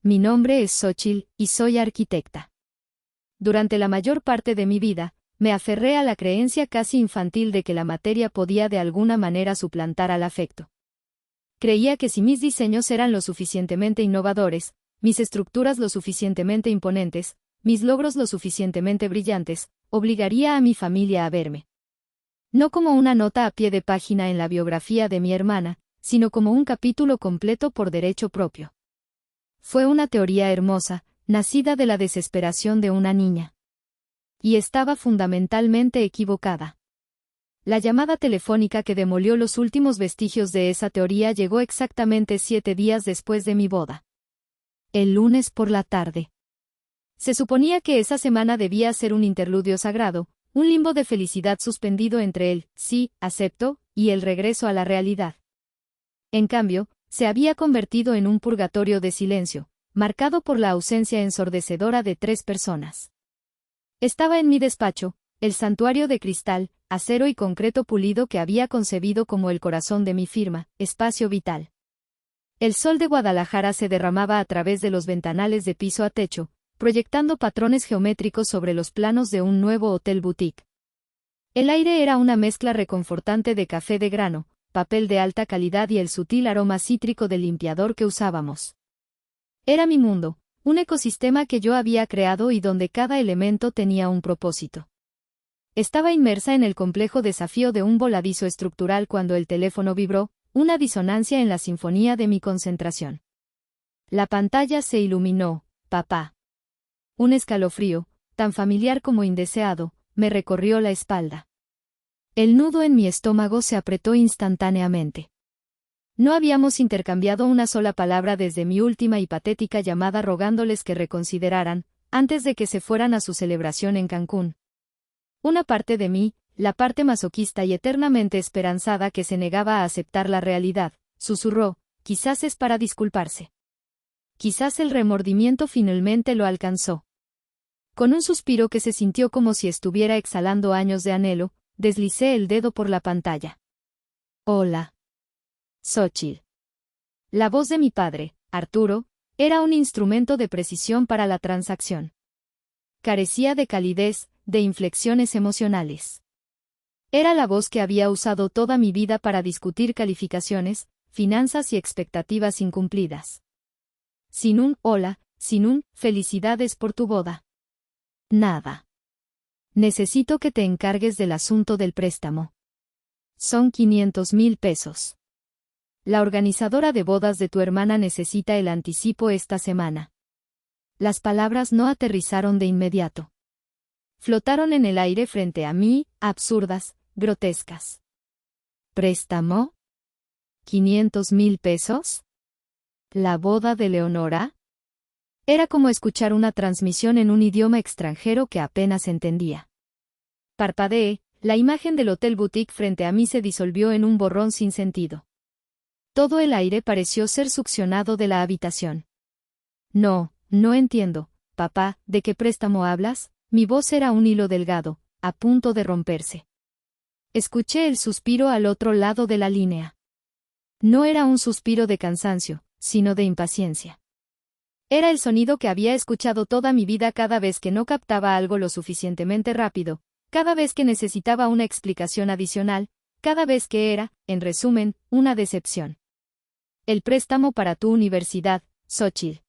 Mi nombre es Xochitl, y soy arquitecta. Durante la mayor parte de mi vida, me aferré a la creencia casi infantil de que la materia podía de alguna manera suplantar al afecto. Creía que si mis diseños eran lo suficientemente innovadores, mis estructuras lo suficientemente imponentes, mis logros lo suficientemente brillantes, obligaría a mi familia a verme. No como una nota a pie de página en la biografía de mi hermana, sino como un capítulo completo por derecho propio. Fue una teoría hermosa, nacida de la desesperación de una niña. Y estaba fundamentalmente equivocada. La llamada telefónica que demolió los últimos vestigios de esa teoría llegó exactamente 7 días después de mi boda. El lunes por la tarde. Se suponía que esa semana debía ser un interludio sagrado, un limbo de felicidad suspendido entre el sí, acepto, y el regreso a la realidad. En cambio, se había convertido en un purgatorio de silencio, marcado por la ausencia ensordecedora de 3 personas. Estaba en mi despacho, el santuario de cristal, acero y concreto pulido que había concebido como el corazón de mi firma, Espacio Vital. El sol de Guadalajara se derramaba a través de los ventanales de piso a techo, proyectando patrones geométricos sobre los planos de un nuevo hotel boutique. El aire era una mezcla reconfortante de café de grano, papel de alta calidad y el sutil aroma cítrico del limpiador que usábamos. Era mi mundo, un ecosistema que yo había creado y donde cada elemento tenía un propósito. Estaba inmersa en el complejo desafío de un voladizo estructural cuando el teléfono vibró, una disonancia en la sinfonía de mi concentración. La pantalla se iluminó, papá. Un escalofrío, tan familiar como indeseado, me recorrió la espalda. El nudo en mi estómago se apretó instantáneamente. No habíamos intercambiado una sola palabra desde mi última y patética llamada rogándoles que reconsideraran, antes de que se fueran a su celebración en Cancún. Una parte de mí, la parte masoquista y eternamente esperanzada que se negaba a aceptar la realidad, susurró, quizás es para disculparse. Quizás el remordimiento finalmente lo alcanzó. Con un suspiro que se sintió como si estuviera exhalando años de anhelo, deslicé el dedo por la pantalla. Hola. Xochitl. La voz de mi padre, Arturo, era un instrumento de precisión para la transacción. Carecía de calidez, de inflexiones emocionales. Era la voz que había usado toda mi vida para discutir calificaciones, finanzas y expectativas incumplidas. Sin un hola, sin un felicidades por tu boda. Nada. Necesito que te encargues del asunto del préstamo. Son 500,000 pesos. La organizadora de bodas de tu hermana necesita el anticipo esta semana. Las palabras no aterrizaron de inmediato. Flotaron en el aire frente a mí, absurdas, grotescas. ¿Préstamo? ¿500,000 pesos? ¿La boda de Leonora? Era como escuchar una transmisión en un idioma extranjero que apenas entendía. Parpadeé, la imagen del hotel boutique frente a mí se disolvió en un borrón sin sentido. Todo el aire pareció ser succionado de la habitación. No entiendo, papá, ¿de qué préstamo hablas? Mi voz era un hilo delgado, a punto de romperse. Escuché el suspiro al otro lado de la línea. No era un suspiro de cansancio, sino de impaciencia. Era el sonido que había escuchado toda mi vida cada vez que no captaba algo lo suficientemente rápido, cada vez que necesitaba una explicación adicional, cada vez que era, en resumen, una decepción. El préstamo para tu universidad, Xochitl.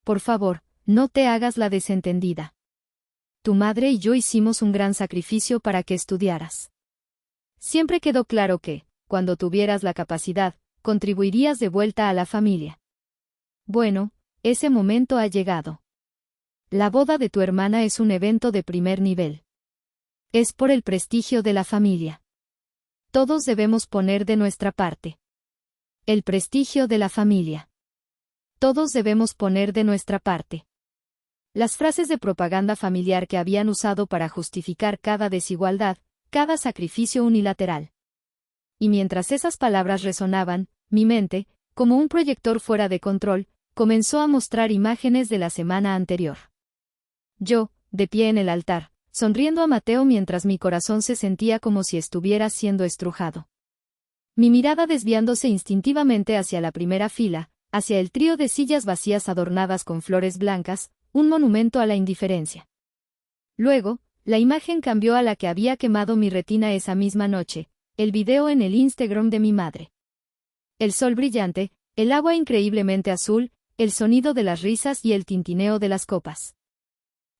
Por favor, no te hagas la desentendida. Tu madre y yo hicimos un gran sacrificio para que estudiaras. Siempre quedó claro que, cuando tuvieras la capacidad, contribuirías de vuelta a la familia. Bueno, ese momento ha llegado. La boda de tu hermana es un evento de primer nivel. Es por el prestigio de la familia. Todos debemos poner de nuestra parte. El prestigio de la familia. Todos debemos poner de nuestra parte. Las frases de propaganda familiar que habían usado para justificar cada desigualdad, cada sacrificio unilateral. Y mientras esas palabras resonaban, mi mente, como un proyector fuera de control, comenzó a mostrar imágenes de la semana anterior. Yo, de pie en el altar, sonriendo a Mateo mientras mi corazón se sentía como si estuviera siendo estrujado. Mi mirada desviándose instintivamente hacia la primera fila, hacia el trío de sillas vacías adornadas con flores blancas, un monumento a la indiferencia. Luego, la imagen cambió a la que había quemado mi retina esa misma noche, el video en el Instagram de mi madre. El sol brillante, el agua increíblemente azul, el sonido de las risas y el tintineo de las copas.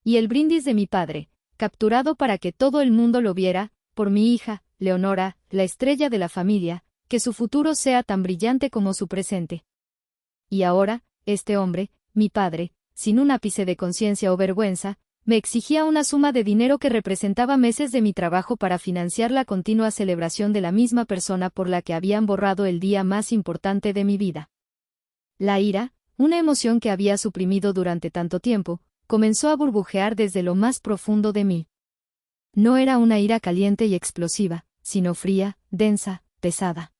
Y el brindis de mi padre, capturado para que todo el mundo lo viera, por mi hija, Leonora, la estrella de la familia, que su futuro sea tan brillante como su presente. Y ahora, este hombre, mi padre, sin un ápice de conciencia o vergüenza, me exigía una suma de dinero que representaba meses de mi trabajo para financiar la continua celebración de la misma persona por la que habían borrado el día más importante de mi vida. La ira, una emoción que había suprimido durante tanto tiempo, comenzó a burbujear desde lo más profundo de mí. No era una ira caliente y explosiva, sino fría, densa, pesada.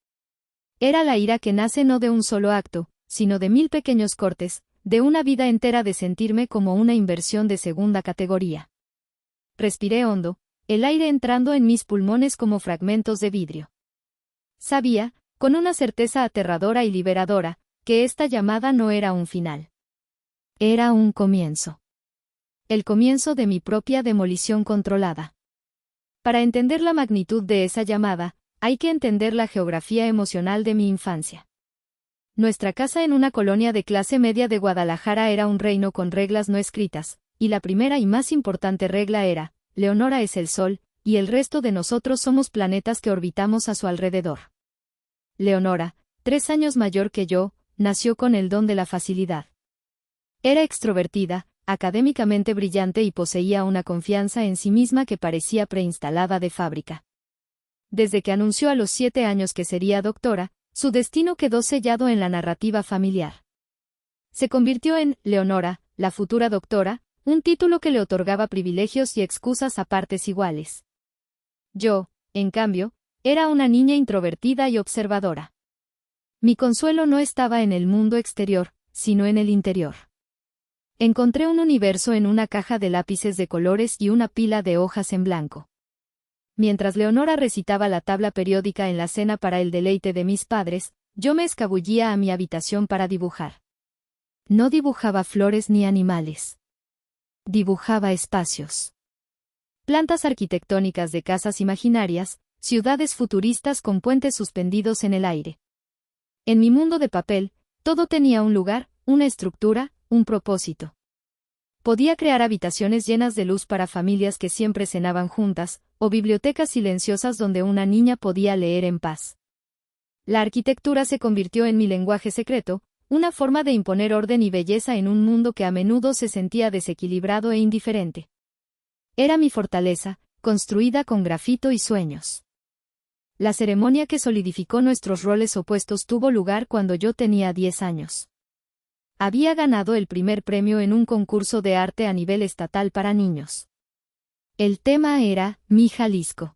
Era la ira que nace no de un solo acto, sino de 1000 pequeños cortes, de una vida entera de sentirme como una inversión de segunda categoría. Respiré hondo, el aire entrando en mis pulmones como fragmentos de vidrio. Sabía, con una certeza aterradora y liberadora, que esta llamada no era un final. Era un comienzo. El comienzo de mi propia demolición controlada. Para entender la magnitud de esa llamada, hay que entender la geografía emocional de mi infancia. Nuestra casa en una colonia de clase media de Guadalajara era un reino con reglas no escritas, y la primera y más importante regla era, Leonora es el sol, y el resto de nosotros somos planetas que orbitamos a su alrededor. Leonora, 3 años mayor que yo, nació con el don de la facilidad. Era extrovertida, académicamente brillante y poseía una confianza en sí misma que parecía preinstalada de fábrica. Desde que anunció a los 7 años que sería doctora, su destino quedó sellado en la narrativa familiar. Se convirtió en Leonora, la futura doctora, un título que le otorgaba privilegios y excusas a partes iguales. Yo, en cambio, era una niña introvertida y observadora. Mi consuelo no estaba en el mundo exterior, sino en el interior. Encontré un universo en una caja de lápices de colores y una pila de hojas en blanco. Mientras Leonora recitaba la tabla periódica en la cena para el deleite de mis padres, yo me escabullía a mi habitación para dibujar. No dibujaba flores ni animales. Dibujaba espacios. Plantas arquitectónicas de casas imaginarias, ciudades futuristas con puentes suspendidos en el aire. En mi mundo de papel, todo tenía un lugar, una estructura, un propósito. Podía crear habitaciones llenas de luz para familias que siempre cenaban juntas, o bibliotecas silenciosas donde una niña podía leer en paz. La arquitectura se convirtió en mi lenguaje secreto, una forma de imponer orden y belleza en un mundo que a menudo se sentía desequilibrado e indiferente. Era mi fortaleza, construida con grafito y sueños. La ceremonia que solidificó nuestros roles opuestos tuvo lugar cuando yo tenía 10 años. Había ganado el primer premio en un concurso de arte a nivel estatal para niños. El tema era Mi Jalisco.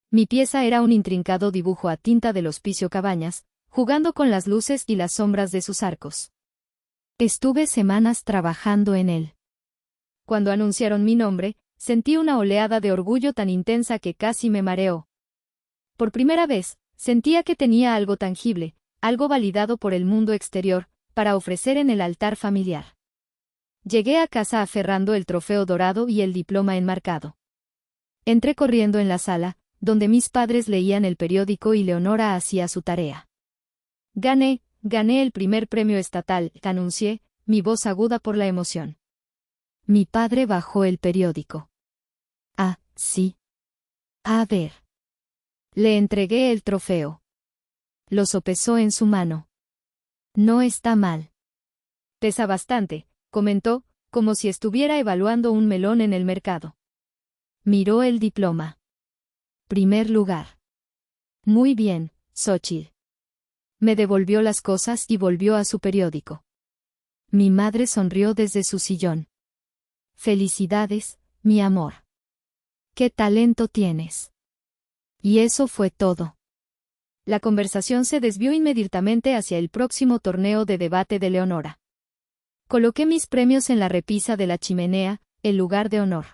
Mi pieza era un intrincado dibujo a tinta del Hospicio Cabañas, jugando con las luces y las sombras de sus arcos. Estuve semanas trabajando en él. Cuando anunciaron mi nombre, sentí una oleada de orgullo tan intensa que casi me mareó. Por primera vez, sentía que tenía algo tangible, algo validado por el mundo exterior, para ofrecer en el altar familiar. Llegué a casa aferrando el trofeo dorado y el diploma enmarcado. Entré corriendo en la sala, donde mis padres leían el periódico y Leonora hacía su tarea. Gané el primer premio estatal, anuncié, mi voz aguda por la emoción. Mi padre bajó el periódico. Ah, sí. A ver. Le entregué el trofeo. Lo sopesó en su mano. No está mal. Pesa bastante, comentó, como si estuviera evaluando un melón en el mercado. Miró el diploma. Primer lugar. Muy bien, Xóchitl. Me devolvió las cosas y volvió a su periódico. Mi madre sonrió desde su sillón. Felicidades, mi amor. ¿Qué talento tienes? Y eso fue todo. La conversación se desvió inmediatamente hacia el próximo torneo de debate de Leonora. Coloqué mis premios en la repisa de la chimenea, el lugar de honor.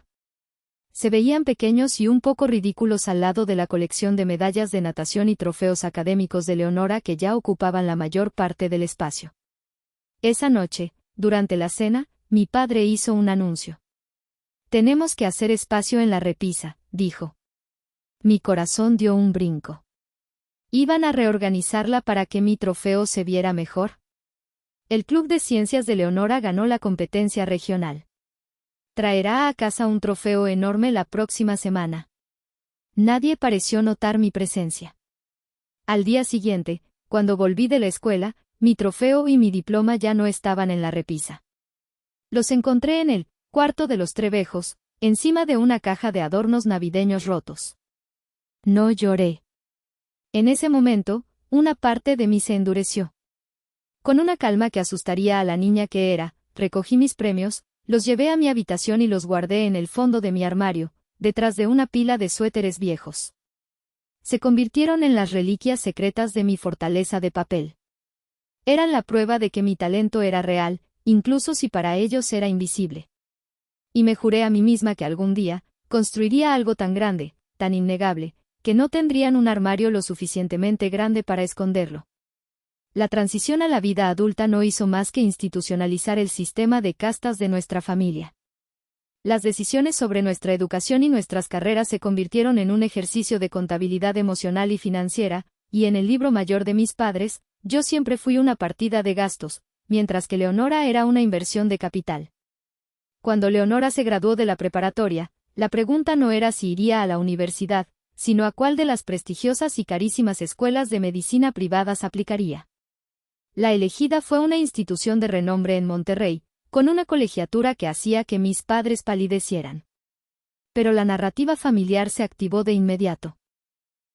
Se veían pequeños y un poco ridículos al lado de la colección de medallas de natación y trofeos académicos de Leonora que ya ocupaban la mayor parte del espacio. Esa noche, durante la cena, mi padre hizo un anuncio. Tenemos que hacer espacio en la repisa, dijo. Mi corazón dio un brinco. ¿Iban a reorganizarla para que mi trofeo se viera mejor? El Club de Ciencias de Leonora ganó la competencia regional. Traerá a casa un trofeo enorme la próxima semana. Nadie pareció notar mi presencia. Al día siguiente, cuando volví de la escuela, mi trofeo y mi diploma ya no estaban en la repisa. Los encontré en el cuarto de los Trevejos, encima de una caja de adornos navideños rotos. No lloré. En ese momento, una parte de mí se endureció. Con una calma que asustaría a la niña que era, recogí mis premios, los llevé a mi habitación y los guardé en el fondo de mi armario, detrás de una pila de suéteres viejos. Se convirtieron en las reliquias secretas de mi fortaleza de papel. Eran la prueba de que mi talento era real, incluso si para ellos era invisible. Y me juré a mí misma que algún día, construiría algo tan grande, tan innegable, que no tendrían un armario lo suficientemente grande para esconderlo. La transición a la vida adulta no hizo más que institucionalizar el sistema de castas de nuestra familia. Las decisiones sobre nuestra educación y nuestras carreras se convirtieron en un ejercicio de contabilidad emocional y financiera, y en el libro mayor de mis padres, yo siempre fui una partida de gastos, mientras que Leonora era una inversión de capital. Cuando Leonora se graduó de la preparatoria, la pregunta no era si iría a la universidad, sino a cuál de las prestigiosas y carísimas escuelas de medicina privadas aplicaría. La elegida fue una institución de renombre en Monterrey, con una colegiatura que hacía que mis padres palidecieran. Pero la narrativa familiar se activó de inmediato.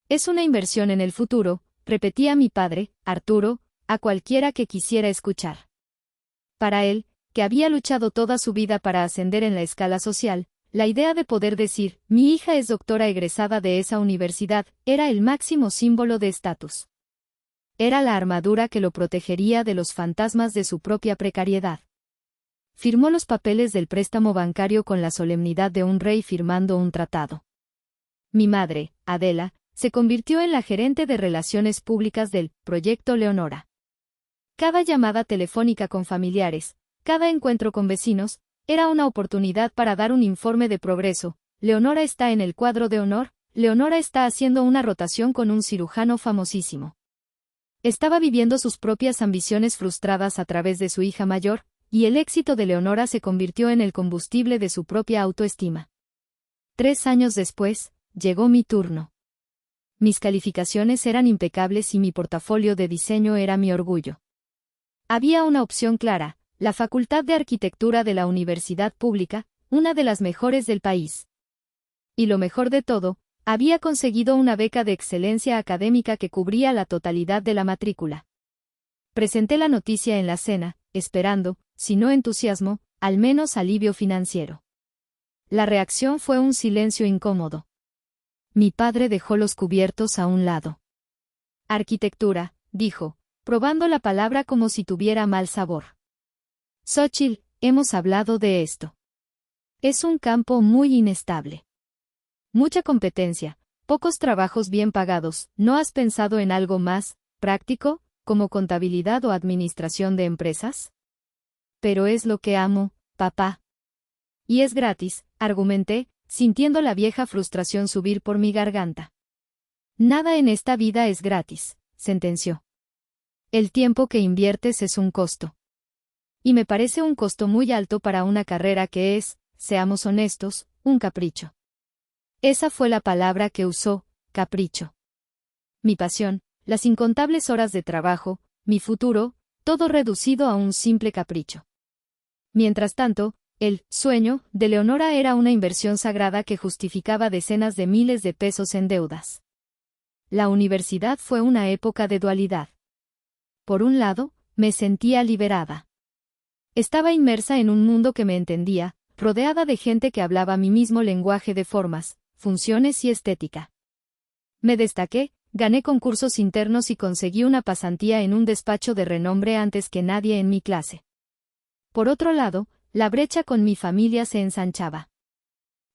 Es una inversión en el futuro, repetía mi padre, Arturo, a cualquiera que quisiera escuchar. Para él, que había luchado toda su vida para ascender en la escala social, la idea de poder decir, mi hija es doctora egresada de esa universidad, era el máximo símbolo de estatus. Era la armadura que lo protegería de los fantasmas de su propia precariedad. Firmó los papeles del préstamo bancario con la solemnidad de un rey firmando un tratado. Mi madre, Adela, se convirtió en la gerente de relaciones públicas del Proyecto Leonora. Cada llamada telefónica con familiares, cada encuentro con vecinos, era una oportunidad para dar un informe de progreso. Leonora está en el cuadro de honor, Leonora está haciendo una rotación con un cirujano famosísimo. Estaba viviendo sus propias ambiciones frustradas a través de su hija mayor, y el éxito de Leonora se convirtió en el combustible de su propia autoestima. 3 años después, llegó mi turno. Mis calificaciones eran impecables y mi portafolio de diseño era mi orgullo. Había una opción clara, la Facultad de Arquitectura de la Universidad Pública, una de las mejores del país. Y lo mejor de todo, había conseguido una beca de excelencia académica que cubría la totalidad de la matrícula. Presenté la noticia en la cena, esperando, si no entusiasmo, al menos alivio financiero. La reacción fue un silencio incómodo. Mi padre dejó los cubiertos a un lado. Arquitectura, dijo, probando la palabra como si tuviera mal sabor. Xóchitl, hemos hablado de esto. Es un campo muy inestable. Mucha competencia, pocos trabajos bien pagados. ¿No has pensado en algo más práctico, como contabilidad o administración de empresas? Pero es lo que amo, papá. Y es gratis, argumenté, sintiendo la vieja frustración subir por mi garganta. Nada en esta vida es gratis, sentenció. El tiempo que inviertes es un costo. Y me parece un costo muy alto para una carrera que es, seamos honestos, un capricho. Esa fue la palabra que usó, capricho. Mi pasión, las incontables horas de trabajo, mi futuro, todo reducido a un simple capricho. Mientras tanto, el sueño de Leonora era una inversión sagrada que justificaba decenas de miles de pesos en deudas. La universidad fue una época de dualidad. Por un lado, me sentía liberada. Estaba inmersa en un mundo que me entendía, rodeada de gente que hablaba mi mismo lenguaje de formas, funciones y estética. Me destaqué, gané concursos internos y conseguí una pasantía en un despacho de renombre antes que nadie en mi clase. Por otro lado, la brecha con mi familia se ensanchaba.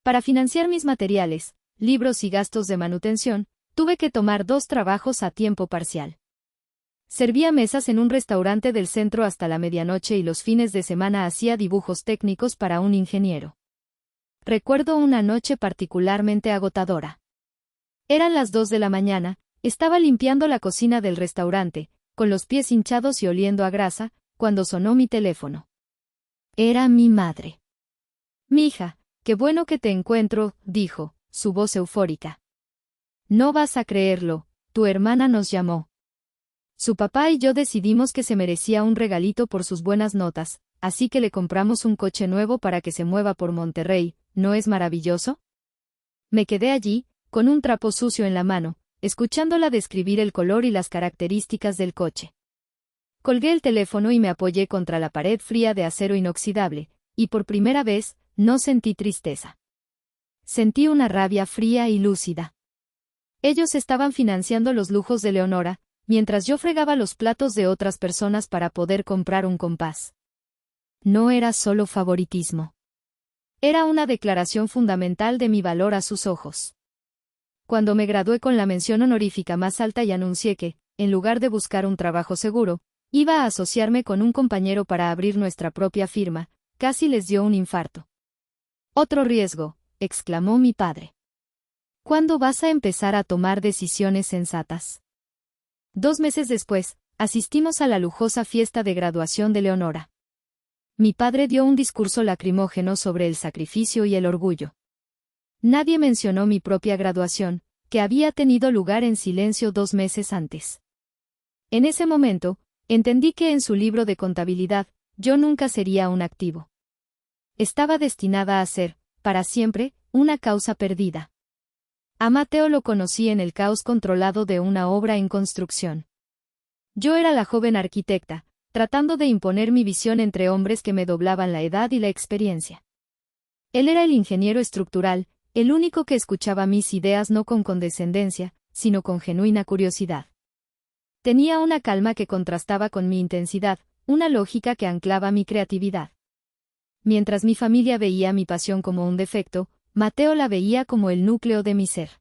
Para financiar mis materiales, libros y gastos de manutención, tuve que tomar 2 trabajos a tiempo parcial. Servía mesas en un restaurante del centro hasta la medianoche y los fines de semana hacía dibujos técnicos para un ingeniero. Recuerdo una noche particularmente agotadora. Eran las 2 de la mañana, estaba limpiando la cocina del restaurante, con los pies hinchados y oliendo a grasa, cuando sonó mi teléfono. Era mi madre. «Mija, qué bueno que te encuentro», dijo, su voz eufórica. «No vas a creerlo, tu hermana nos llamó. Su papá y yo decidimos que se merecía un regalito por sus buenas notas, así que le compramos un coche nuevo para que se mueva por Monterrey, ¿no es maravilloso?». Me quedé allí, con un trapo sucio en la mano, escuchándola describir el color y las características del coche. Colgué el teléfono y me apoyé contra la pared fría de acero inoxidable, y por primera vez, no sentí tristeza. Sentí una rabia fría y lúcida. Ellos estaban financiando los lujos de Leonora, mientras yo fregaba los platos de otras personas para poder comprar un compás. No era solo favoritismo. Era una declaración fundamental de mi valor a sus ojos. Cuando me gradué con la mención honorífica más alta y anuncié que, en lugar de buscar un trabajo seguro, iba a asociarme con un compañero para abrir nuestra propia firma, casi les dio un infarto. «Otro riesgo», exclamó mi padre. «¿Cuándo vas a empezar a tomar decisiones sensatas?». 2 meses después, asistimos a la lujosa fiesta de graduación de Leonora. Mi padre dio un discurso lacrimógeno sobre el sacrificio y el orgullo. Nadie mencionó mi propia graduación, que había tenido lugar en silencio 2 meses antes. En ese momento, entendí que en su libro de contabilidad, yo nunca sería un activo. Estaba destinada a ser, para siempre, una causa perdida. A Mateo lo conocí en el caos controlado de una obra en construcción. Yo era la joven arquitecta, tratando de imponer mi visión entre hombres que me doblaban la edad y la experiencia. Él era el ingeniero estructural, el único que escuchaba mis ideas no con condescendencia, sino con genuina curiosidad. Tenía una calma que contrastaba con mi intensidad, una lógica que anclaba mi creatividad. Mientras mi familia veía mi pasión como un defecto, Mateo la veía como el núcleo de mi ser.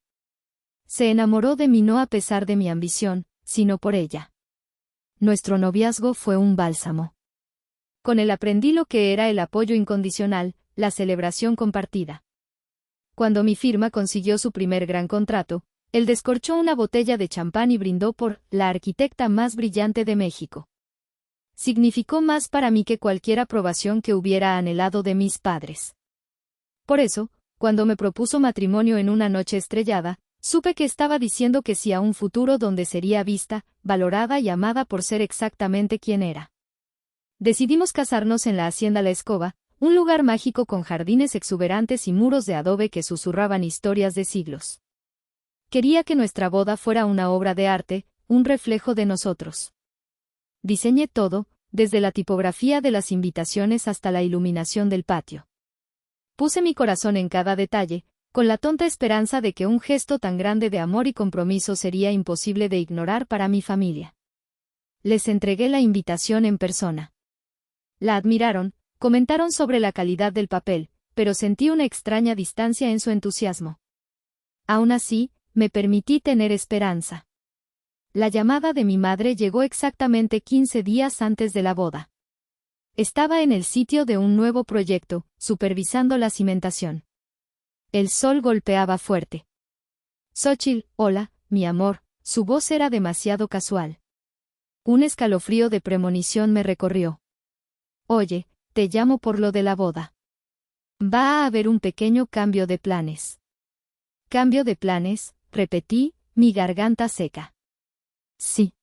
Se enamoró de mí no a pesar de mi ambición, sino por ella. Nuestro noviazgo fue un bálsamo. Con él aprendí lo que era el apoyo incondicional, la celebración compartida. Cuando mi firma consiguió su primer gran contrato, él descorchó una botella de champán y brindó por «la arquitecta más brillante de México». Significó más para mí que cualquier aprobación que hubiera anhelado de mis padres. Por eso, cuando me propuso matrimonio en una noche estrellada, supe que estaba diciendo que sí a un futuro donde sería vista, valorada y amada por ser exactamente quien era. Decidimos casarnos en la Hacienda La Escoba, un lugar mágico con jardines exuberantes y muros de adobe que susurraban historias de siglos. Quería que nuestra boda fuera una obra de arte, un reflejo de nosotros. Diseñé todo, desde la tipografía de las invitaciones hasta la iluminación del patio. Puse mi corazón en cada detalle, con la tonta esperanza de que un gesto tan grande de amor y compromiso sería imposible de ignorar para mi familia. Les entregué la invitación en persona. La admiraron, comentaron sobre la calidad del papel, pero sentí una extraña distancia en su entusiasmo. Aún así, me permití tener esperanza. La llamada de mi madre llegó exactamente 15 días antes de la boda. Estaba en el sitio de un nuevo proyecto, supervisando la cimentación. El sol golpeaba fuerte. «Xóchitl, hola, mi amor», su voz era demasiado casual. Un escalofrío de premonición me recorrió. «Oye, te llamo por lo de la boda. Va a haber un pequeño cambio de planes». «¿Cambio de planes?», repetí, mi garganta seca. «Sí.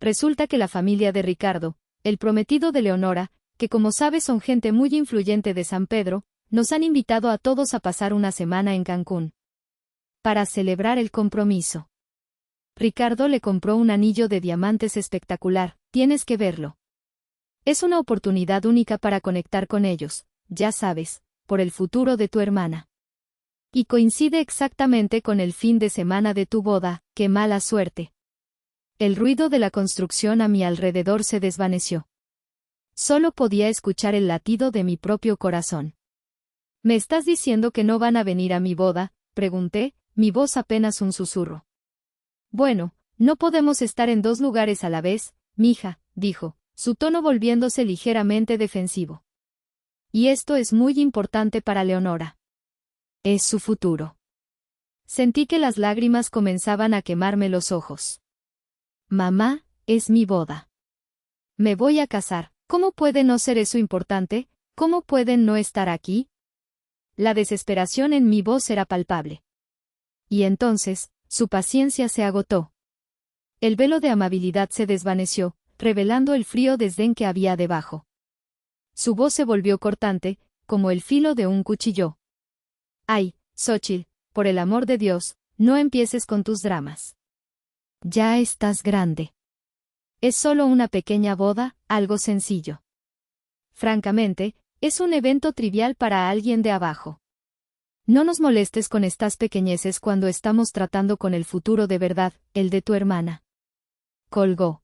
Resulta que la familia de Ricardo, el prometido de Leonora, que como sabes son gente muy influyente de San Pedro, nos han invitado a todos a pasar una semana en Cancún. Para celebrar el compromiso. Ricardo le compró un anillo de diamantes espectacular, tienes que verlo. Es una oportunidad única para conectar con ellos, ya sabes, por el futuro de tu hermana. Y coincide exactamente con el fin de semana de tu boda, qué mala suerte». El ruido de la construcción a mi alrededor se desvaneció. Solo podía escuchar el latido de mi propio corazón. «¿Me estás diciendo que no van a venir a mi boda?», pregunté, mi voz apenas un susurro. «Bueno, No podemos estar en dos lugares a la vez, mija, dijo, su tono volviéndose ligeramente defensivo. Y esto es muy importante para Leonora. Es su futuro. Sentí que las lágrimas comenzaban a quemarme los ojos. Mamá, es mi boda. Me voy a casar. ¿Cómo puede no ser eso importante? ¿Cómo pueden no estar aquí? La desesperación en mi voz era palpable. Y entonces, su paciencia se agotó. El velo de amabilidad se desvaneció, revelando el frío desdén que había debajo. Su voz se volvió cortante, como el filo de un cuchillo. Ay, Xóchitl, por el amor de Dios, no empieces con tus dramas. Ya estás grande. Es solo una pequeña boda, algo sencillo. Francamente, es un evento trivial para alguien de abajo. No nos molestes con estas pequeñeces cuando estamos tratando con el futuro de verdad, el de tu hermana. Colgó.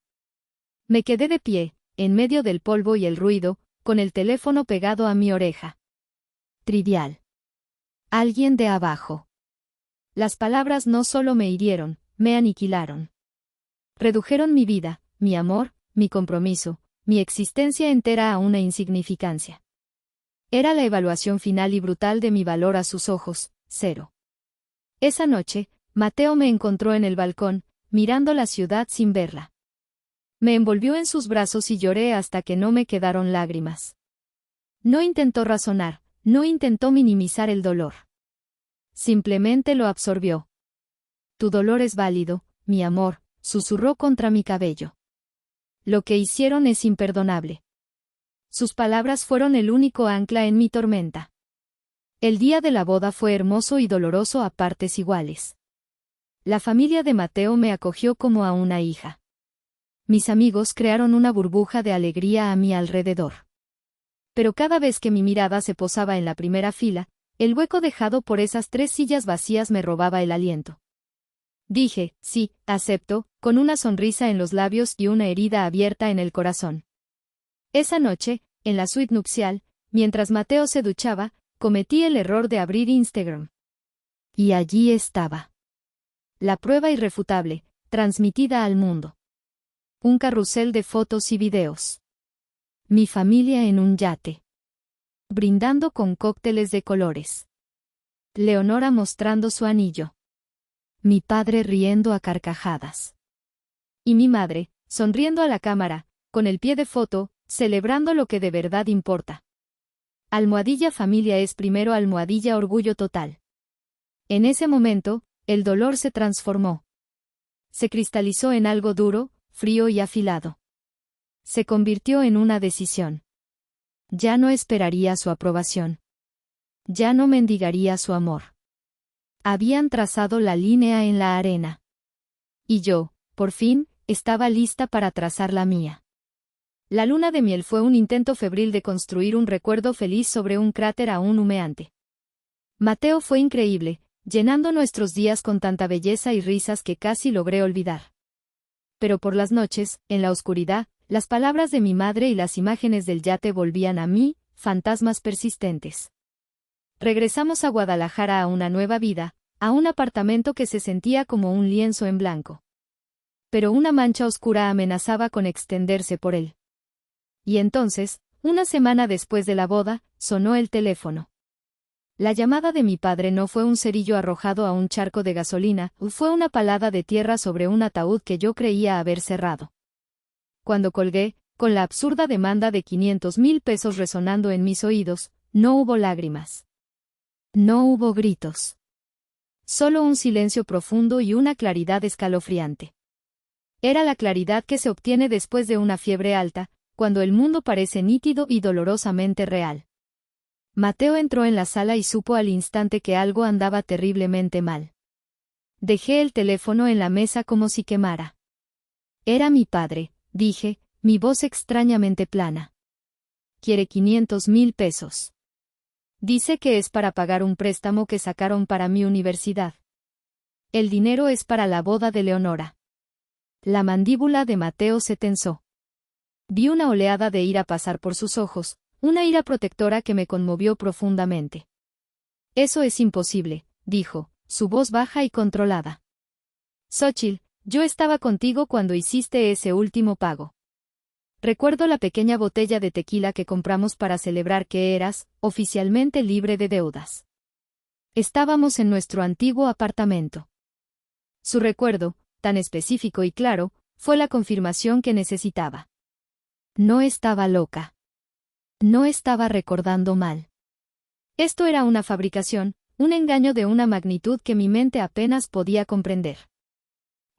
Me quedé de pie, en medio del polvo y el ruido, con el teléfono pegado a mi oreja. Trivial. Alguien de abajo. Las palabras no solo me hirieron, me aniquilaron. Redujeron mi vida, mi amor, mi compromiso, mi existencia entera a una insignificancia. Era la evaluación final y brutal de mi valor a sus ojos, cero. Esa noche, Mateo me encontró en el balcón, mirando la ciudad sin verla. Me envolvió en sus brazos y lloré hasta que no me quedaron lágrimas. No intentó razonar, no intentó minimizar el dolor. Simplemente lo absorbió. Tu dolor es válido, mi amor, susurró contra mi cabello. Lo que hicieron es imperdonable. Sus palabras fueron el único ancla en mi tormenta. El día de la boda fue hermoso y doloroso a partes iguales. La familia de Mateo me acogió como a una hija. Mis amigos crearon una burbuja de alegría a mi alrededor. Pero cada vez que mi mirada se posaba en la primera fila, el hueco dejado por esas 3 sillas vacías me robaba el aliento. Dije, sí, acepto, con una sonrisa en los labios y una herida abierta en el corazón. Esa noche, en la suite nupcial, mientras Mateo se duchaba, cometí el error de abrir Instagram. Y allí estaba. La prueba irrefutable, transmitida al mundo. Un carrusel de fotos y videos. Mi familia en un yate. Brindando con cócteles de colores. Leonora mostrando su anillo. Mi padre riendo a carcajadas. Y mi madre, sonriendo a la cámara, con el pie de foto, celebrando lo que de verdad importa. Almohadilla familia es primero almohadilla orgullo total. En ese momento, el dolor se transformó. Se cristalizó en algo duro, frío y afilado. Se convirtió en una decisión. Ya no esperaría su aprobación. Ya no mendigaría su amor. Habían trazado la línea en la arena. Y yo, por fin, estaba lista para trazar la mía. La luna de miel fue un intento febril de construir un recuerdo feliz sobre un cráter aún humeante. Mateo fue increíble, llenando nuestros días con tanta belleza y risas que casi logré olvidar. Pero por las noches, en la oscuridad, las palabras de mi madre y las imágenes del yate volvían a mí, fantasmas persistentes. Regresamos a Guadalajara a una nueva vida, a un apartamento que se sentía como un lienzo en blanco. Pero una mancha oscura amenazaba con extenderse por él. Y entonces, una semana después de la boda, sonó el teléfono. La llamada de mi padre no fue un cerillo arrojado a un charco de gasolina, fue una palada de tierra sobre un ataúd que yo creía haber cerrado. Cuando colgué, con la absurda demanda de 500,000 pesos resonando en mis oídos, no hubo lágrimas. No hubo gritos. Solo un silencio profundo y una claridad escalofriante. Era la claridad que se obtiene después de una fiebre alta, cuando el mundo parece nítido y dolorosamente real. Mateo entró en la sala y supo al instante que algo andaba terriblemente mal. Dejé el teléfono en la mesa como si quemara. Era mi padre, dije, mi voz extrañamente plana. Quiere 500,000 pesos. Dice que es para pagar un préstamo que sacaron para mi universidad. El dinero es para la boda de Leonora. La mandíbula de Mateo se tensó. Vi una oleada de ira pasar por sus ojos, una ira protectora que me conmovió profundamente. Eso es imposible, dijo, su voz baja y controlada. Xóchitl, Yo estaba contigo cuando hiciste ese último pago. Recuerdo la pequeña botella de tequila que compramos para celebrar que eras, oficialmente libre de deudas. Estábamos en nuestro antiguo apartamento. Su recuerdo, tan específico y claro, fue la confirmación que necesitaba. No estaba loca. No estaba recordando mal. Esto era una fabricación, un engaño de una magnitud que mi mente apenas podía comprender.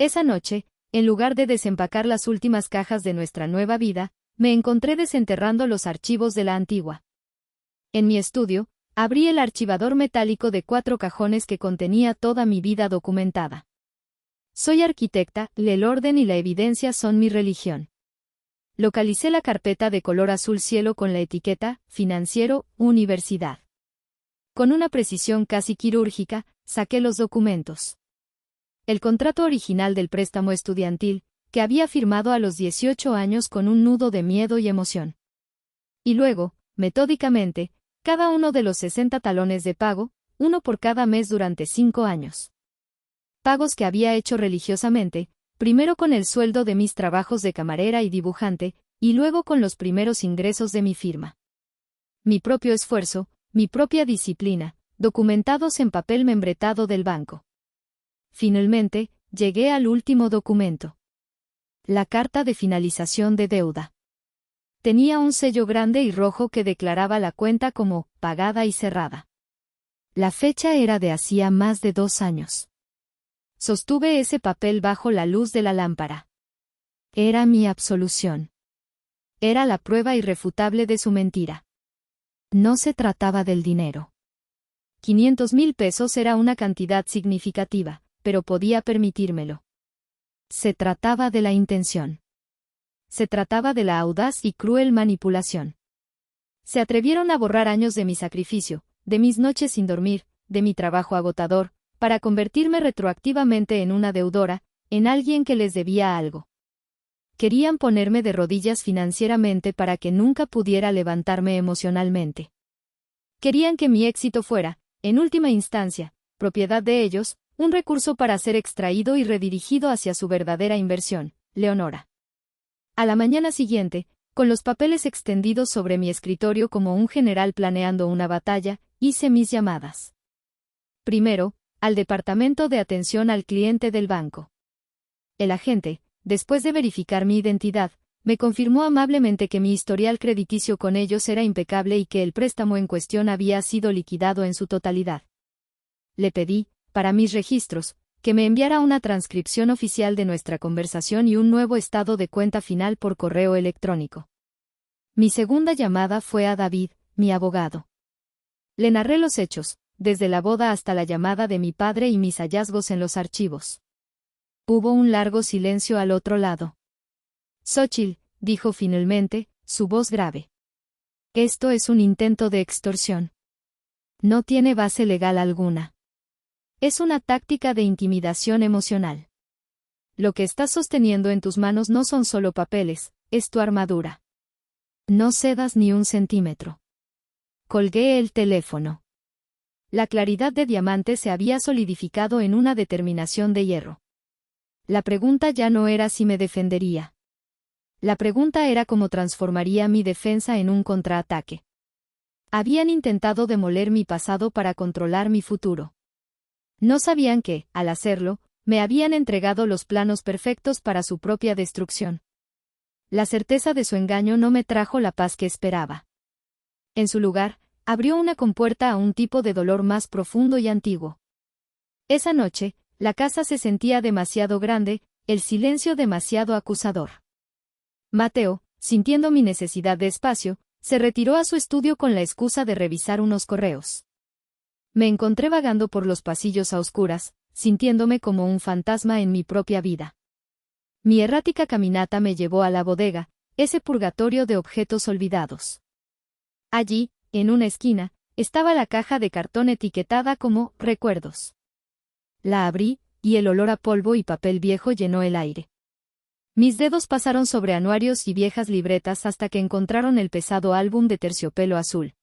Esa noche, en lugar de desempacar las últimas cajas de nuestra nueva vida, me encontré desenterrando los archivos de la antigua. En mi estudio, abrí el archivador metálico de 4 cajones que contenía toda mi vida documentada. Soy arquitecta, el orden y la evidencia son mi religión. Localicé la carpeta de color azul cielo con la etiqueta Financiero, Universidad. Con una precisión casi quirúrgica, saqué los documentos. El contrato original del préstamo estudiantil, que había firmado a los 18 años con un nudo de miedo y emoción. Y luego, metódicamente, cada uno de los 60 talones de pago, uno por cada mes durante 5 años. Pagos que había hecho religiosamente, primero con el sueldo de mis trabajos de camarera y dibujante, y luego con los primeros ingresos de mi firma. Mi propio esfuerzo, mi propia disciplina, documentados en papel membretado del banco. Finalmente, llegué al último documento. La carta de finalización de deuda. Tenía un sello grande y rojo que declaraba la cuenta como pagada y cerrada. La fecha era de hacía más de 2 años. Sostuve ese papel bajo la luz de la lámpara. Era mi absolución. Era la prueba irrefutable de su mentira. No se trataba del dinero. 500,000 pesos era una cantidad significativa, pero podía permitírmelo. Se trataba de la intención. Se trataba de la audaz y cruel manipulación. Se atrevieron a borrar años de mi sacrificio, de mis noches sin dormir, de mi trabajo agotador, para convertirme retroactivamente en una deudora, en alguien que les debía algo. Querían ponerme de rodillas financieramente para que nunca pudiera levantarme emocionalmente. Querían que mi éxito fuera, en última instancia, propiedad de ellos, un recurso para ser extraído y redirigido hacia su verdadera inversión, Leonora. A la mañana siguiente, con los papeles extendidos sobre mi escritorio como un general planeando una batalla, hice mis llamadas. Primero, al departamento de atención al cliente del banco. El agente, después de verificar mi identidad, me confirmó amablemente que mi historial crediticio con ellos era impecable y que el préstamo en cuestión había sido liquidado en su totalidad. Le pedí, para mis registros, que me enviara una transcripción oficial de nuestra conversación y un nuevo estado de cuenta final por correo electrónico. Mi segunda llamada fue a David, mi abogado. Le narré los hechos, desde la boda hasta la llamada de mi padre y mis hallazgos en los archivos. Hubo un largo silencio al otro lado. Xóchitl, dijo finalmente, su voz grave. Esto es un intento de extorsión. No tiene base legal alguna. Es una táctica de intimidación emocional. Lo que estás sosteniendo en tus manos no son solo papeles, es tu armadura. No cedas ni un centímetro. Colgué el teléfono. La claridad de diamante se había solidificado en una determinación de hierro. La pregunta ya no era si me defendería. La pregunta era cómo transformaría mi defensa en un contraataque. Habían intentado demoler mi pasado para controlar mi futuro. No sabían que, al hacerlo, me habían entregado los planos perfectos para su propia destrucción. La certeza de su engaño no me trajo la paz que esperaba. En su lugar, abrió una compuerta a un tipo de dolor más profundo y antiguo. Esa noche, la casa se sentía demasiado grande, el silencio demasiado acusador. Mateo, sintiendo mi necesidad de espacio, se retiró a su estudio con la excusa de revisar unos correos. Me encontré vagando por los pasillos a oscuras, sintiéndome como un fantasma en mi propia vida. Mi errática caminata me llevó a la bodega, ese purgatorio de objetos olvidados. Allí, en una esquina, estaba la caja de cartón etiquetada como recuerdos. La abrí, y el olor a polvo y papel viejo llenó el aire. Mis dedos pasaron sobre anuarios y viejas libretas hasta que encontraron el pesado álbum de terciopelo azul.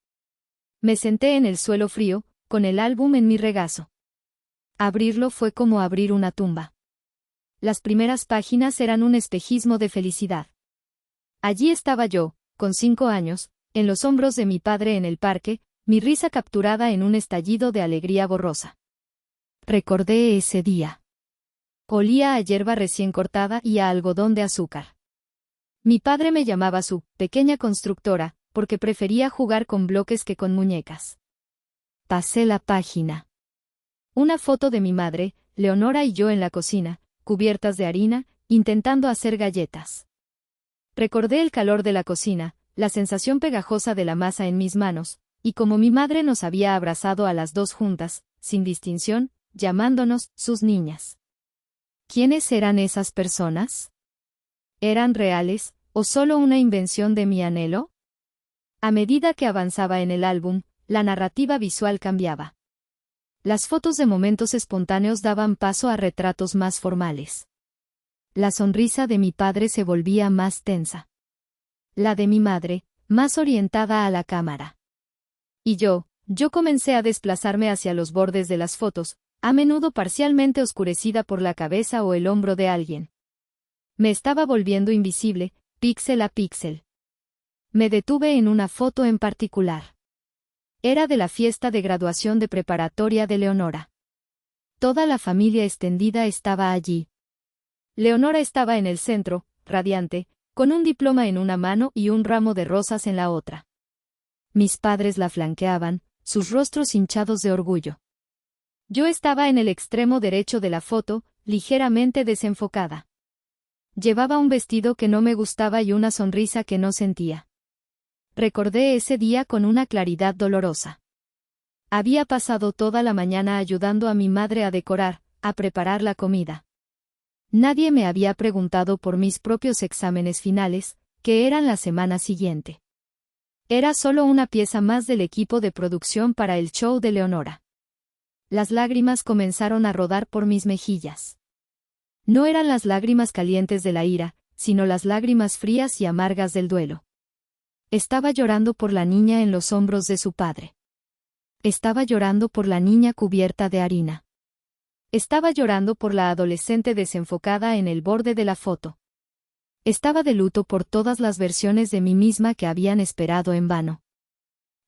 Me senté en el suelo frío, con el álbum en mi regazo. Abrirlo fue como abrir una tumba. Las primeras páginas eran un espejismo de felicidad. Allí estaba yo, con 5 años, en los hombros de mi padre en el parque, mi risa capturada en un estallido de alegría borrosa. Recordé ese día. Olía a hierba recién cortada y a algodón de azúcar. Mi padre me llamaba su pequeña constructora, porque prefería jugar con bloques que con muñecas. Pasé la página. Una foto de mi madre, Leonora y yo en la cocina, cubiertas de harina, intentando hacer galletas. Recordé el calor de la cocina, la sensación pegajosa de la masa en mis manos, y como mi madre nos había abrazado a las dos juntas, sin distinción, llamándonos sus niñas. ¿Quiénes eran esas personas? ¿Eran reales, o solo una invención de mi anhelo? A medida que avanzaba en el álbum, la narrativa visual cambiaba. Las fotos de momentos espontáneos daban paso a retratos más formales. La sonrisa de mi padre se volvía más tensa. La de mi madre, más orientada a la cámara. Y yo comencé a desplazarme hacia los bordes de las fotos, a menudo parcialmente oscurecida por la cabeza o el hombro de alguien. Me estaba volviendo invisible, píxel a píxel. Me detuve en una foto en particular. Era de la fiesta de graduación de preparatoria de Leonora. Toda la familia extendida estaba allí. Leonora estaba en el centro, radiante, con un diploma en una mano y un ramo de rosas en la otra. Mis padres la flanqueaban, sus rostros hinchados de orgullo. Yo estaba en el extremo derecho de la foto, ligeramente desenfocada. Llevaba un vestido que no me gustaba y una sonrisa que no sentía. Recordé ese día con una claridad dolorosa. Había pasado toda la mañana ayudando a mi madre a decorar, a preparar la comida. Nadie me había preguntado por mis propios exámenes finales, que eran la semana siguiente. Era solo una pieza más del equipo de producción para el show de Leonora. Las lágrimas comenzaron a rodar por mis mejillas. No eran las lágrimas calientes de la ira, sino las lágrimas frías y amargas del duelo. Estaba llorando por la niña en los hombros de su padre. Estaba llorando por la niña cubierta de harina. Estaba llorando por la adolescente desenfocada en el borde de la foto. Estaba de luto por todas las versiones de mí misma que habían esperado en vano.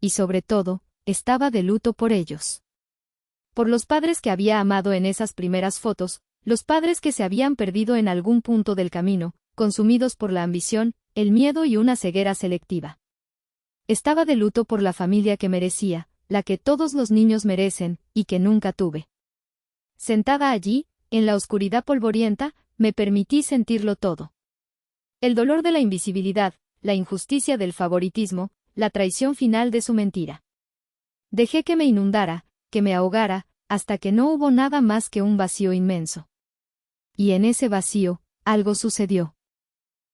Y sobre todo, estaba de luto por ellos. Por los padres que había amado en esas primeras fotos, los padres que se habían perdido en algún punto del camino, consumidos por la ambición, el miedo y una ceguera selectiva. Estaba de luto por la familia que merecía, la que todos los niños merecen, y que nunca tuve. Sentada allí, en la oscuridad polvorienta, me permití sentirlo todo. El dolor de la invisibilidad, la injusticia del favoritismo, la traición final de su mentira. Dejé que me inundara, que me ahogara, hasta que no hubo nada más que un vacío inmenso. Y en ese vacío, algo sucedió.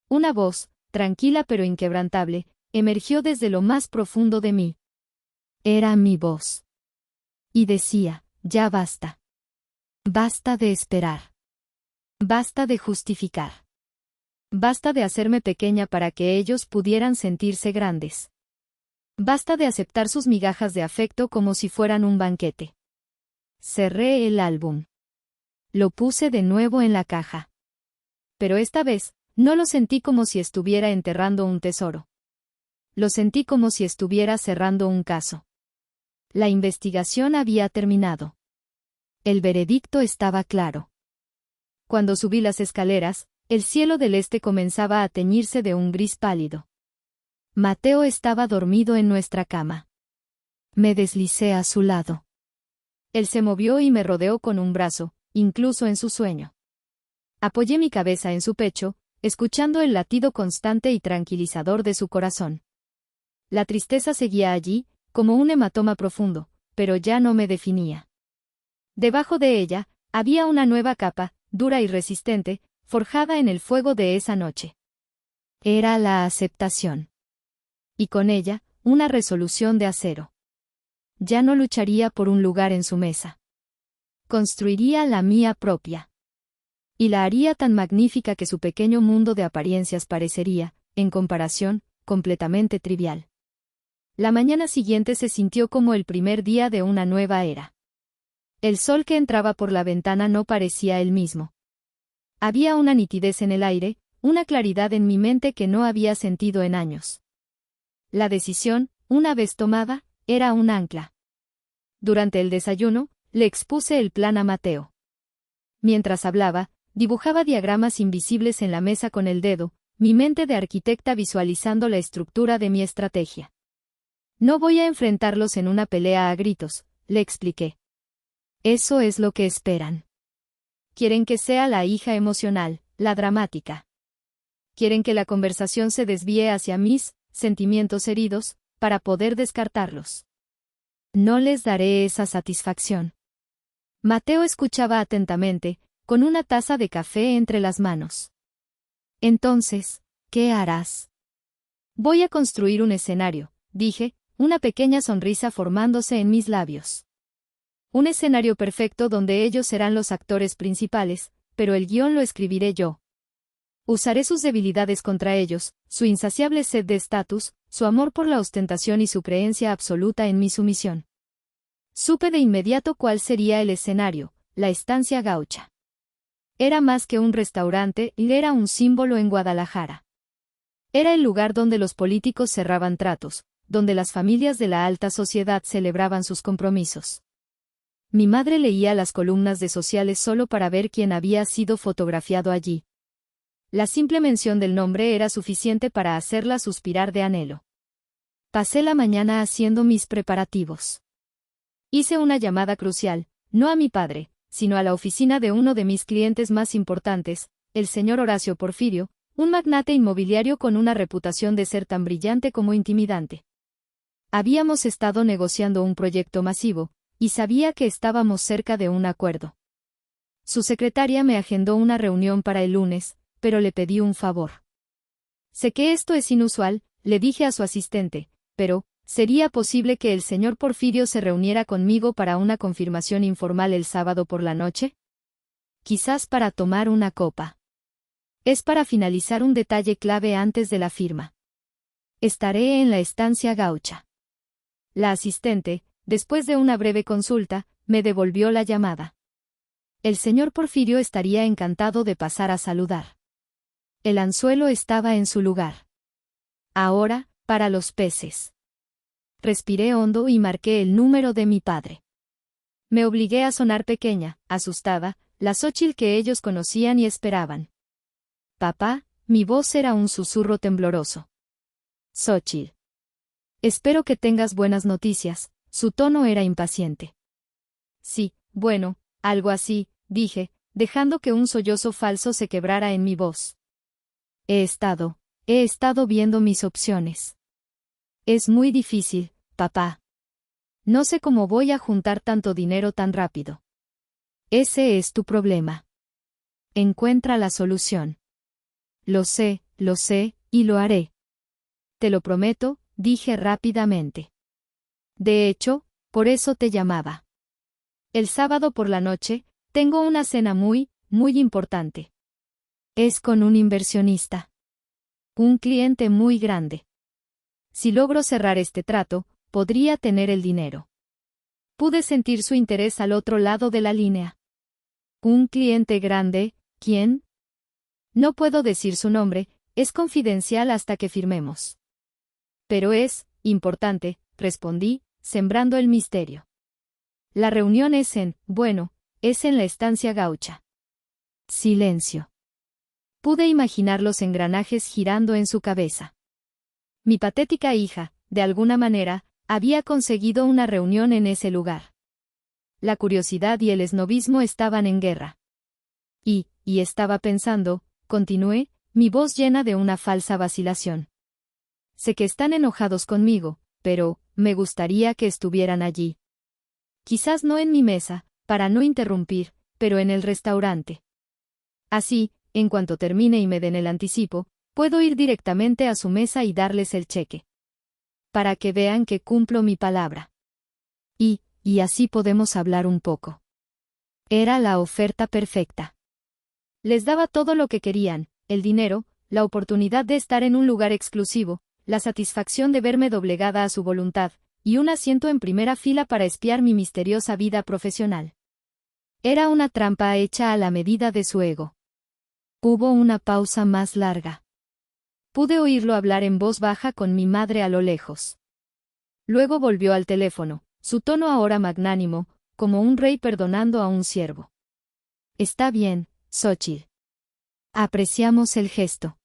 Una voz, tranquila pero inquebrantable, emergió desde lo más profundo de mí. Era mi voz. Y decía, ya basta. Basta de esperar. Basta de justificar. Basta de hacerme pequeña para que ellos pudieran sentirse grandes. Basta de aceptar sus migajas de afecto como si fueran un banquete. Cerré el álbum. Lo puse de nuevo en la caja. Pero esta vez, no lo sentí como si estuviera enterrando un tesoro. Lo sentí como si estuviera cerrando un caso. La investigación había terminado. El veredicto estaba claro. Cuando subí las escaleras, el cielo del este comenzaba a teñirse de un gris pálido. Mateo estaba dormido en nuestra cama. Me deslicé a su lado. Él se movió y me rodeó con un brazo, incluso en su sueño. Apoyé mi cabeza en su pecho, escuchando el latido constante y tranquilizador de su corazón. La tristeza seguía allí, como un hematoma profundo, pero ya no me definía. Debajo de ella, había una nueva capa, dura y resistente, forjada en el fuego de esa noche. Era la aceptación. Y con ella, una resolución de acero. Ya no lucharía por un lugar en su mesa. Construiría la mía propia. Y la haría tan magnífica que su pequeño mundo de apariencias parecería, en comparación, completamente trivial. La mañana siguiente se sintió como el primer día de una nueva era. El sol que entraba por la ventana no parecía el mismo. Había una nitidez en el aire, una claridad en mi mente que no había sentido en años. La decisión, una vez tomada, era un ancla. Durante el desayuno, le expuse el plan a Mateo. Mientras hablaba, dibujaba diagramas invisibles en la mesa con el dedo, mi mente de arquitecta visualizando la estructura de mi estrategia. No voy a enfrentarlos en una pelea a gritos, le expliqué. Eso es lo que esperan. Quieren que sea la hija emocional, la dramática. Quieren que la conversación se desvíe hacia mis sentimientos heridos, para poder descartarlos. No les daré esa satisfacción. Mateo escuchaba atentamente, con una taza de café entre las manos. Entonces, ¿qué harás? Voy a construir un escenario, dije, una pequeña sonrisa formándose en mis labios. Un escenario perfecto donde ellos serán los actores principales, pero el guión lo escribiré yo. Usaré sus debilidades contra ellos, su insaciable sed de estatus, su amor por la ostentación y su creencia absoluta en mi sumisión. Supe de inmediato cuál sería el escenario, la estancia gaucha. Era más que un restaurante, era un símbolo en Guadalajara. Era el lugar donde los políticos cerraban tratos, donde las familias de la alta sociedad celebraban sus compromisos. Mi madre leía las columnas de sociales solo para ver quién había sido fotografiado allí. La simple mención del nombre era suficiente para hacerla suspirar de anhelo. Pasé la mañana haciendo mis preparativos. Hice una llamada crucial, no a mi padre, sino a la oficina de uno de mis clientes más importantes, el señor Horacio Porfirio, un magnate inmobiliario con una reputación de ser tan brillante como intimidante. Habíamos estado negociando un proyecto masivo, y sabía que estábamos cerca de un acuerdo. Su secretaria me agendó una reunión para el lunes, pero le pedí un favor. Sé que esto es inusual, le dije a su asistente, pero, ¿sería posible que el señor Porfirio se reuniera conmigo para una confirmación informal el sábado por la noche? Quizás para tomar una copa. Es para finalizar un detalle clave antes de la firma. Estaré en la estancia gaucha. La asistente, después de una breve consulta, me devolvió la llamada. El señor Porfirio estaría encantado de pasar a saludar. El anzuelo estaba en su lugar. Ahora, para los peces. Respiré hondo y marqué el número de mi padre. Me obligué a sonar pequeña, asustada, la Xóchitl que ellos conocían y esperaban. Papá, mi voz era un susurro tembloroso. Xóchitl. Espero que tengas buenas noticias, su tono era impaciente. Sí, bueno, algo así, dije, dejando que un sollozo falso se quebrara en mi voz. He estado viendo mis opciones. Es muy difícil, papá. No sé cómo voy a juntar tanto dinero tan rápido. Ese es tu problema. Encuentra la solución. Lo sé, y lo haré. Te lo prometo, dije rápidamente. De hecho, por eso te llamaba. El sábado por la noche, tengo una cena muy importante. Es con un inversionista. Un cliente muy grande. Si logro cerrar este trato, podría tener el dinero. Pude sentir su interés al otro lado de la línea. ¿Un cliente grande? ¿Quién? No puedo decir su nombre, es confidencial hasta que firmemos. Pero es importante, respondí, sembrando el misterio. La reunión es en la estancia gaucha. Silencio. Pude imaginar los engranajes girando en su cabeza. Mi patética hija, de alguna manera, había conseguido una reunión en ese lugar. La curiosidad y el esnobismo estaban en guerra. Y estaba pensando, continué, mi voz llena de una falsa vacilación. Sé que están enojados conmigo, pero, me gustaría que estuvieran allí. Quizás no en mi mesa, para no interrumpir, pero en el restaurante. Así, en cuanto termine y me den el anticipo, puedo ir directamente a su mesa y darles el cheque. Para que vean que cumplo mi palabra. Y así podemos hablar un poco. Era la oferta perfecta. Les daba todo lo que querían, el dinero, la oportunidad de estar en un lugar exclusivo, la satisfacción de verme doblegada a su voluntad, y un asiento en primera fila para espiar mi misteriosa vida profesional. Era una trampa hecha a la medida de su ego. Hubo una pausa más larga. Pude oírlo hablar en voz baja con mi madre a lo lejos. Luego volvió al teléfono, su tono ahora magnánimo, como un rey perdonando a un siervo. Está bien, Xóchitl. Apreciamos el gesto.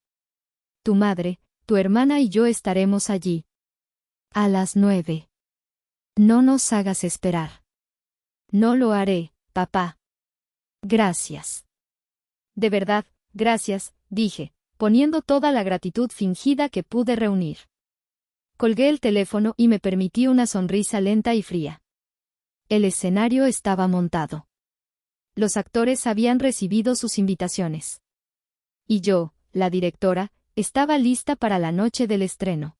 Tu madre, tu hermana y yo estaremos allí. A las 9. No nos hagas esperar. No lo haré, papá. Gracias. De verdad, gracias, dije, poniendo toda la gratitud fingida que pude reunir. Colgué el teléfono y me permití una sonrisa lenta y fría. El escenario estaba montado. Los actores habían recibido sus invitaciones. Y yo, la directora, estaba lista para la noche del estreno.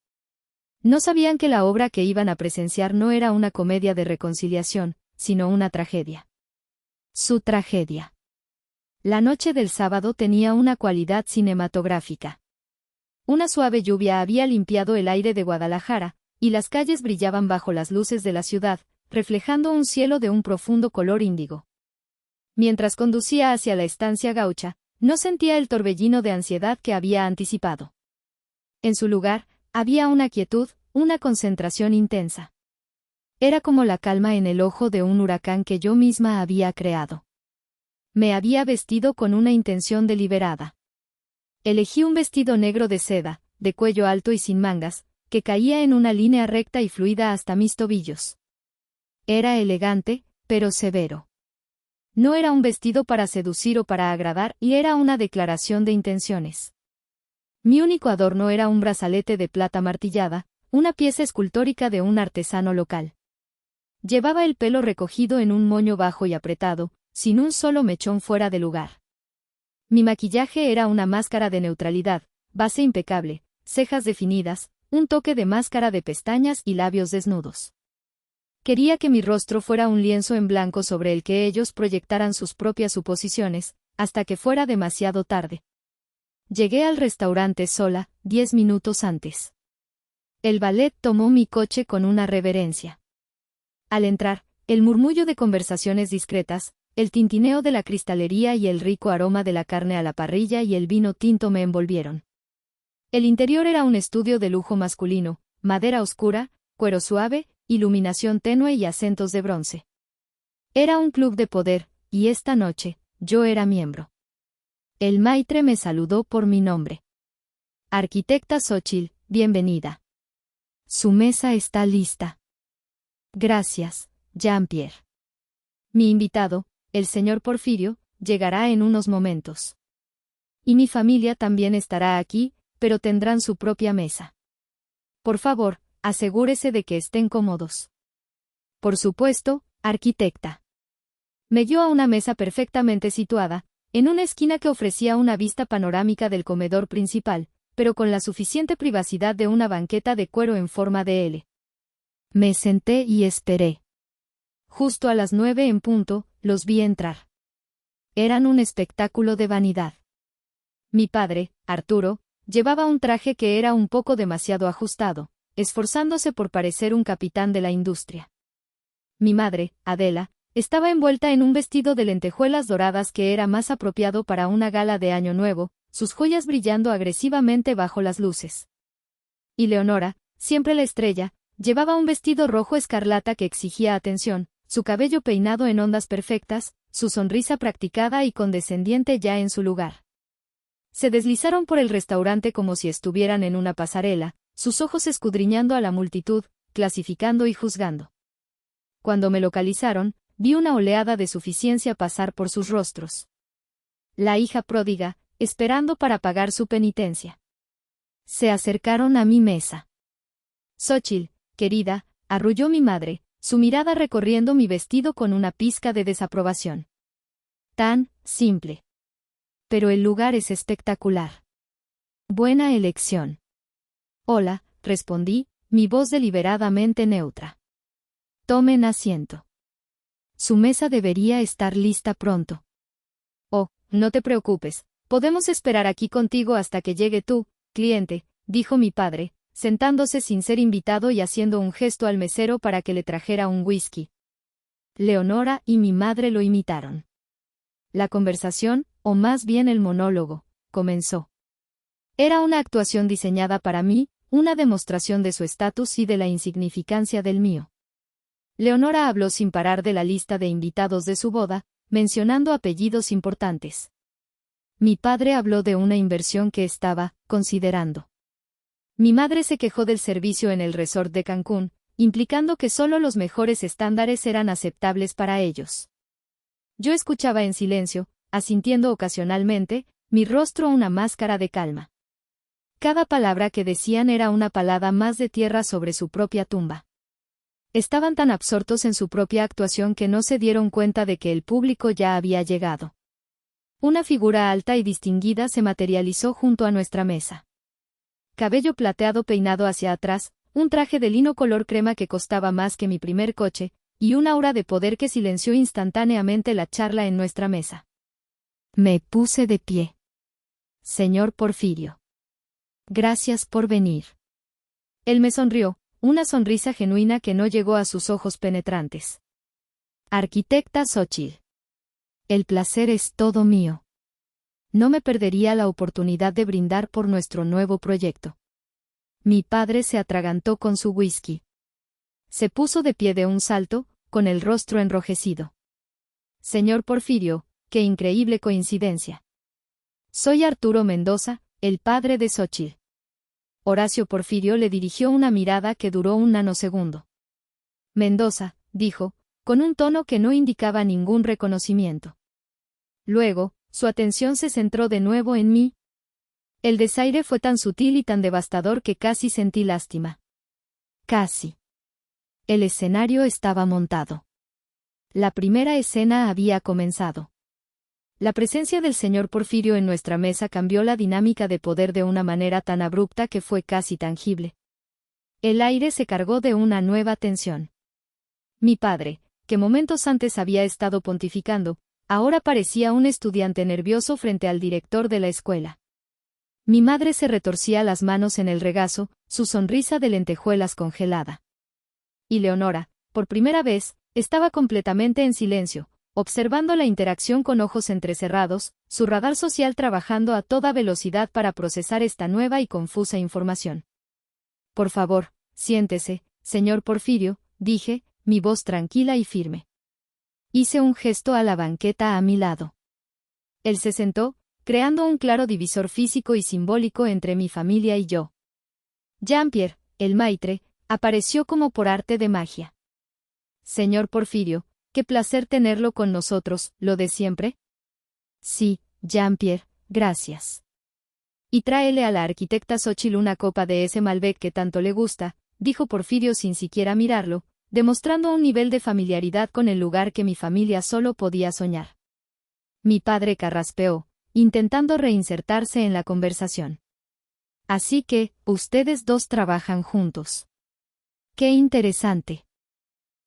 No sabían que la obra que iban a presenciar no era una comedia de reconciliación, sino una tragedia. Su tragedia. La noche del sábado tenía una cualidad cinematográfica. Una suave lluvia había limpiado el aire de Guadalajara, y las calles brillaban bajo las luces de la ciudad, reflejando un cielo de un profundo color índigo. Mientras conducía hacia la estancia gaucha, no sentía el torbellino de ansiedad que había anticipado. En su lugar, había una quietud, una concentración intensa. Era como la calma en el ojo de un huracán que yo misma había creado. Me había vestido con una intención deliberada. Elegí un vestido negro de seda, de cuello alto y sin mangas, que caía en una línea recta y fluida hasta mis tobillos. Era elegante, pero severo. No era un vestido para seducir o para agradar, y era una declaración de intenciones. Mi único adorno era un brazalete de plata martillada, una pieza escultórica de un artesano local. Llevaba el pelo recogido en un moño bajo y apretado, sin un solo mechón fuera de lugar. Mi maquillaje era una máscara de neutralidad, base impecable, cejas definidas, un toque de máscara de pestañas y labios desnudos. Quería que mi rostro fuera un lienzo en blanco sobre el que ellos proyectaran sus propias suposiciones, hasta que fuera demasiado tarde. Llegué al restaurante sola, 10 minutos antes. El ballet tomó mi coche con una reverencia. Al entrar, el murmullo de conversaciones discretas, el tintineo de la cristalería y el rico aroma de la carne a la parrilla y el vino tinto me envolvieron. El interior era un estudio de lujo masculino, madera oscura, cuero suave, iluminación tenue y acentos de bronce. Era un club de poder, y esta noche, yo era miembro. El maitre me saludó por mi nombre. Arquitecta Xóchitl, bienvenida. Su mesa está lista. Gracias, Jean-Pierre. Mi invitado, el señor Porfirio, llegará en unos momentos. Y mi familia también estará aquí, pero tendrán su propia mesa. Por favor, asegúrese de que estén cómodos. Por supuesto, arquitecta. Me guió a una mesa perfectamente situada, en una esquina que ofrecía una vista panorámica del comedor principal, pero con la suficiente privacidad de una banqueta de cuero en forma de L. Me senté y esperé. Justo a las 9 en punto, los vi entrar. Eran un espectáculo de vanidad. Mi padre, Arturo, llevaba un traje que era un poco demasiado ajustado, esforzándose por parecer un capitán de la industria. Mi madre, Adela, estaba envuelta en un vestido de lentejuelas doradas que era más apropiado para una gala de Año Nuevo, sus joyas brillando agresivamente bajo las luces. Y Leonora, siempre la estrella, llevaba un vestido rojo escarlata que exigía atención, su cabello peinado en ondas perfectas, su sonrisa practicada y condescendiente ya en su lugar. Se deslizaron por el restaurante como si estuvieran en una pasarela, sus ojos escudriñando a la multitud, clasificando y juzgando. Cuando me localizaron, vi una oleada de suficiencia pasar por sus rostros. La hija pródiga, esperando para pagar su penitencia. Se acercaron a mi mesa. Xóchitl, querida, arrulló mi madre, su mirada recorriendo mi vestido con una pizca de desaprobación. Tan simple. Pero el lugar es espectacular. Buena elección. Hola, respondí, mi voz deliberadamente neutra. Tomen asiento. Su mesa debería estar lista pronto. Oh, no te preocupes, podemos esperar aquí contigo hasta que llegue tu cliente, dijo mi padre, sentándose sin ser invitado y haciendo un gesto al mesero para que le trajera un whisky. Leonora y mi madre lo imitaron. La conversación, o más bien el monólogo, comenzó. Era una actuación diseñada para mí, una demostración de su estatus y de la insignificancia del mío. Leonora habló sin parar de la lista de invitados de su boda, mencionando apellidos importantes. Mi padre habló de una inversión que estaba considerando. Mi madre se quejó del servicio en el resort de Cancún, implicando que solo los mejores estándares eran aceptables para ellos. Yo escuchaba en silencio, asintiendo ocasionalmente, mi rostro una máscara de calma. Cada palabra que decían era una palada más de tierra sobre su propia tumba. Estaban tan absortos en su propia actuación que no se dieron cuenta de que el público ya había llegado. Una figura alta y distinguida se materializó junto a nuestra mesa. Cabello plateado peinado hacia atrás, un traje de lino color crema que costaba más que mi primer coche, y una aura de poder que silenció instantáneamente la charla en nuestra mesa. Me puse de pie. Señor Porfirio. Gracias por venir. Él me sonrió, una sonrisa genuina que no llegó a sus ojos penetrantes. Arquitecta Xóchitl. El placer es todo mío. No me perdería la oportunidad de brindar por nuestro nuevo proyecto. Mi padre se atragantó con su whisky. Se puso de pie de un salto, con el rostro enrojecido. Señor Porfirio, qué increíble coincidencia. Soy Arturo Mendoza, el padre de Xóchitl. Horacio Porfirio le dirigió una mirada que duró un nanosegundo. Mendoza, dijo, con un tono que no indicaba ningún reconocimiento. Luego, su atención se centró de nuevo en mí. El desaire fue tan sutil y tan devastador que casi sentí lástima. Casi. El escenario estaba montado. La primera escena había comenzado. La presencia del señor Porfirio en nuestra mesa cambió la dinámica de poder de una manera tan abrupta que fue casi tangible. El aire se cargó de una nueva tensión. Mi padre, que momentos antes había estado pontificando, ahora parecía un estudiante nervioso frente al director de la escuela. Mi madre se retorcía las manos en el regazo, su sonrisa de lentejuelas congelada. Y Leonora, por primera vez, estaba completamente en silencio, observando la interacción con ojos entrecerrados, su radar social trabajando a toda velocidad para procesar esta nueva y confusa información. Por favor, siéntese, señor Porfirio, dije, mi voz tranquila y firme. Hice un gesto a la banqueta a mi lado. Él se sentó, creando un claro divisor físico y simbólico entre mi familia y yo. Jean-Pierre, el maitre, apareció como por arte de magia. Señor Porfirio, qué placer tenerlo con nosotros, ¿lo de siempre? Sí, Jean-Pierre, gracias. Y tráele a la arquitecta Xóchitl una copa de ese Malbec que tanto le gusta, dijo Porfirio sin siquiera mirarlo, demostrando un nivel de familiaridad con el lugar que mi familia solo podía soñar. Mi padre carraspeó, intentando reinsertarse en la conversación. Así que, ustedes dos trabajan juntos. Qué interesante.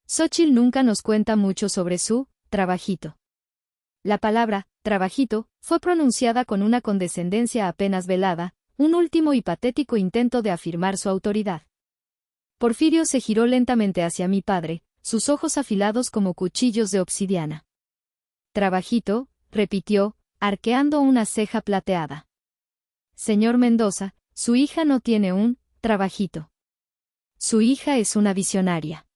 Xóchitl nunca nos cuenta mucho sobre su trabajito. La palabra trabajito fue pronunciada con una condescendencia apenas velada, un último y patético intento de afirmar su autoridad. Porfirio se giró lentamente hacia mi padre, sus ojos afilados como cuchillos de obsidiana. Trabajito, repitió, arqueando una ceja plateada. Señor Mendoza, su hija no tiene un trabajito. Su hija es una visionaria.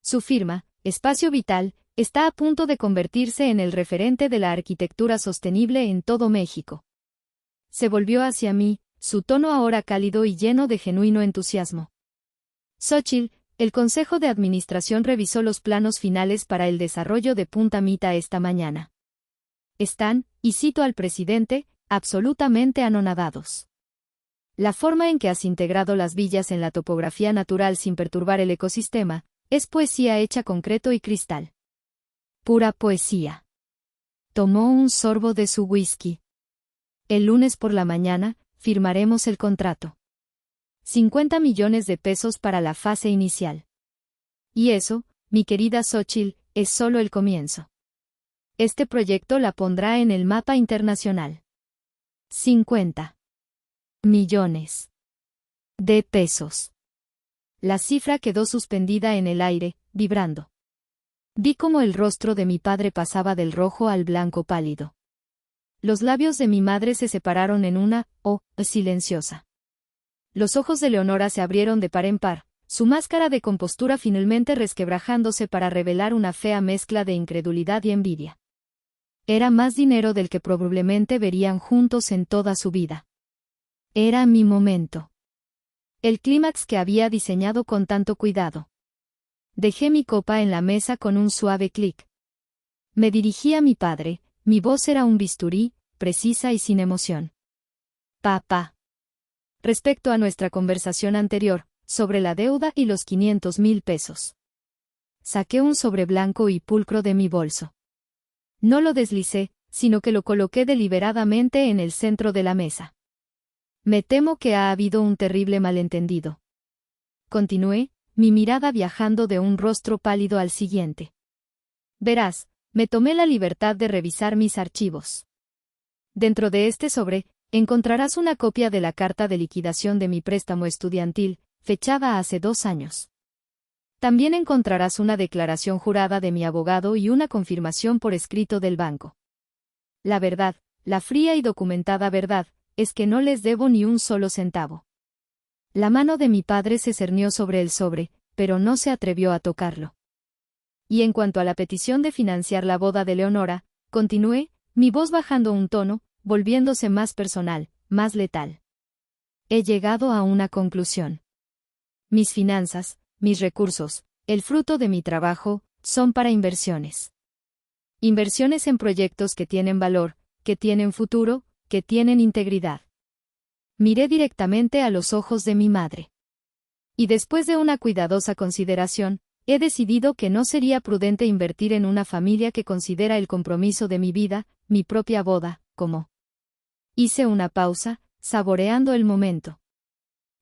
Su firma, Espacio Vital, está a punto de convertirse en el referente de la arquitectura sostenible en todo México. Se volvió hacia mí, su tono ahora cálido y lleno de genuino entusiasmo. Xóchitl, el Consejo de Administración revisó los planos finales para el desarrollo de Punta Mita esta mañana. Están, y cito al presidente, absolutamente anonadados. La forma en que has integrado las villas en la topografía natural sin perturbar el ecosistema, es poesía hecha concreto y cristal. Pura poesía. Tomó un sorbo de su whisky. El lunes por la mañana, firmaremos el contrato. 50 millones de pesos para la fase inicial. Y eso, mi querida Xóchitl, es solo el comienzo. Este proyecto la pondrá en el mapa internacional. 50 millones de pesos. La cifra quedó suspendida en el aire, vibrando. Vi cómo el rostro de mi padre pasaba del rojo al blanco pálido. Los labios de mi madre se separaron en una "oh" silenciosa. Los ojos de Leonora se abrieron de par en par, su máscara de compostura finalmente resquebrajándose para revelar una fea mezcla de incredulidad y envidia. Era más dinero del que probablemente verían juntos en toda su vida. Era mi momento. El clímax que había diseñado con tanto cuidado. Dejé mi copa en la mesa con un suave clic. Me dirigí a mi padre, mi voz era un bisturí, precisa y sin emoción. Papá. Respecto a nuestra conversación anterior, sobre la deuda y los 500,000 pesos. Saqué un sobre blanco y pulcro de mi bolso. No lo deslicé, sino que lo coloqué deliberadamente en el centro de la mesa. Me temo que ha habido un terrible malentendido. Continué, mi mirada viajando de un rostro pálido al siguiente. Verás, me tomé la libertad de revisar mis archivos. Dentro de este sobre, encontrarás una copia de la carta de liquidación de mi préstamo estudiantil, fechada hace 2 años. También encontrarás una declaración jurada de mi abogado y una confirmación por escrito del banco. La verdad, la fría y documentada verdad, es que no les debo ni un solo centavo. La mano de mi padre se cernió sobre el sobre, pero no se atrevió a tocarlo. Y en cuanto a la petición de financiar la boda de Leonora, continué, mi voz bajando un tono, volviéndose más personal, más letal. He llegado a una conclusión. Mis finanzas, mis recursos, el fruto de mi trabajo, son para inversiones. Inversiones en proyectos que tienen valor, que tienen futuro, que tienen integridad. Miré directamente a los ojos de mi madre. Y después de una cuidadosa consideración, he decidido que no sería prudente invertir en una familia que considera el compromiso de mi vida, mi propia boda, como. Hice una pausa, saboreando el momento.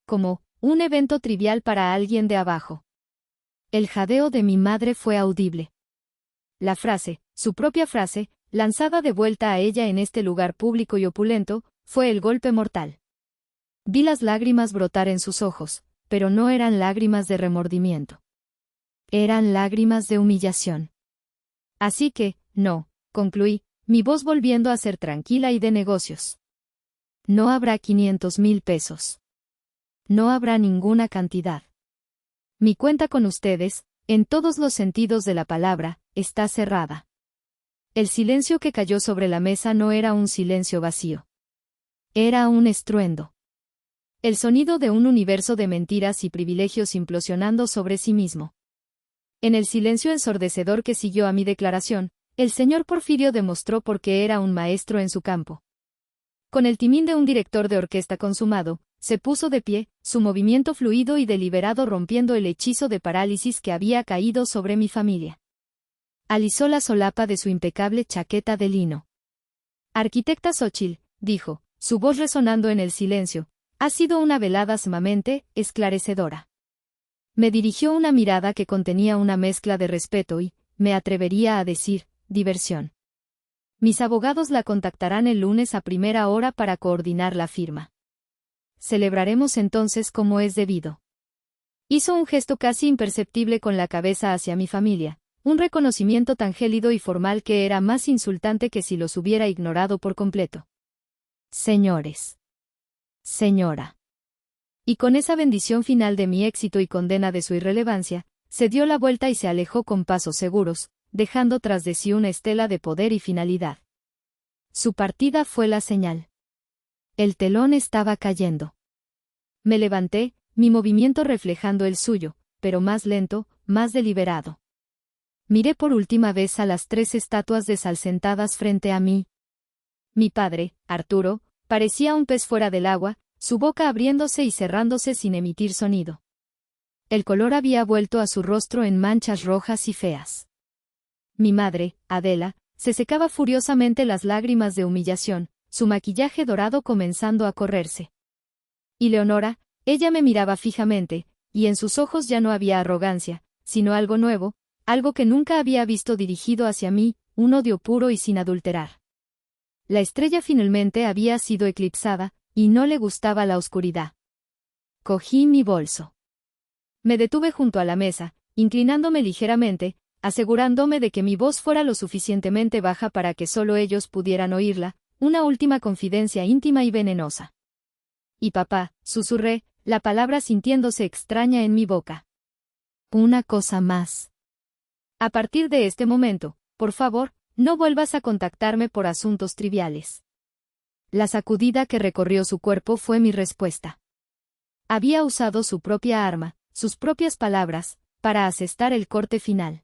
Como un evento trivial para alguien de abajo. El jadeo de mi madre fue audible. La frase, su propia frase, lanzada de vuelta a ella en este lugar público y opulento, fue el golpe mortal. Vi las lágrimas brotar en sus ojos, pero no eran lágrimas de remordimiento. Eran lágrimas de humillación. Así que, no, concluí, mi voz volviendo a ser tranquila y de negocios. No habrá 500,000 pesos. No habrá ninguna cantidad. Mi cuenta con ustedes, en todos los sentidos de la palabra, está cerrada. El silencio que cayó sobre la mesa no era un silencio vacío. Era un estruendo. El sonido de un universo de mentiras y privilegios implosionando sobre sí mismo. En el silencio ensordecedor que siguió a mi declaración, el señor Porfirio demostró por qué era un maestro en su campo. Con el timín de un director de orquesta consumado, se puso de pie, su movimiento fluido y deliberado rompiendo el hechizo de parálisis que había caído sobre mi familia. Alisó la solapa de su impecable chaqueta de lino. Arquitecta Xóchitl, dijo, su voz resonando en el silencio, ha sido una velada sumamente esclarecedora. Me dirigió una mirada que contenía una mezcla de respeto y, me atrevería a decir, diversión. Mis abogados la contactarán el lunes a primera hora para coordinar la firma. Celebraremos entonces como es debido. Hizo un gesto casi imperceptible con la cabeza hacia mi familia, un reconocimiento tan gélido y formal que era más insultante que si los hubiera ignorado por completo. Señores. Señora. Y con esa bendición final de mi éxito y condena de su irrelevancia, se dio la vuelta y se alejó con pasos seguros, dejando tras de sí una estela de poder y finalidad. Su partida fue la señal. El telón estaba cayendo. Me levanté, mi movimiento reflejando el suyo, pero más lento, más deliberado. Miré por última vez a las 3 estatuas de sal sentadas frente a mí. Mi padre, Arturo, parecía un pez fuera del agua, su boca abriéndose y cerrándose sin emitir sonido. El color había vuelto a su rostro en manchas rojas y feas. Mi madre, Adela, se secaba furiosamente las lágrimas de humillación, su maquillaje dorado comenzando a correrse. Y Leonora, ella me miraba fijamente, y en sus ojos ya no había arrogancia, sino algo nuevo, algo que nunca había visto dirigido hacia mí, un odio puro y sin adulterar. La estrella finalmente había sido eclipsada, y no le gustaba la oscuridad. Cogí mi bolso. Me detuve junto a la mesa, inclinándome ligeramente, asegurándome de que mi voz fuera lo suficientemente baja para que solo ellos pudieran oírla, una última confidencia íntima y venenosa. Y papá, susurré, la palabra sintiéndose extraña en mi boca. Una cosa más. A partir de este momento, por favor, no vuelvas a contactarme por asuntos triviales. La sacudida que recorrió su cuerpo fue mi respuesta. Había usado su propia arma, sus propias palabras, para asestar el corte final.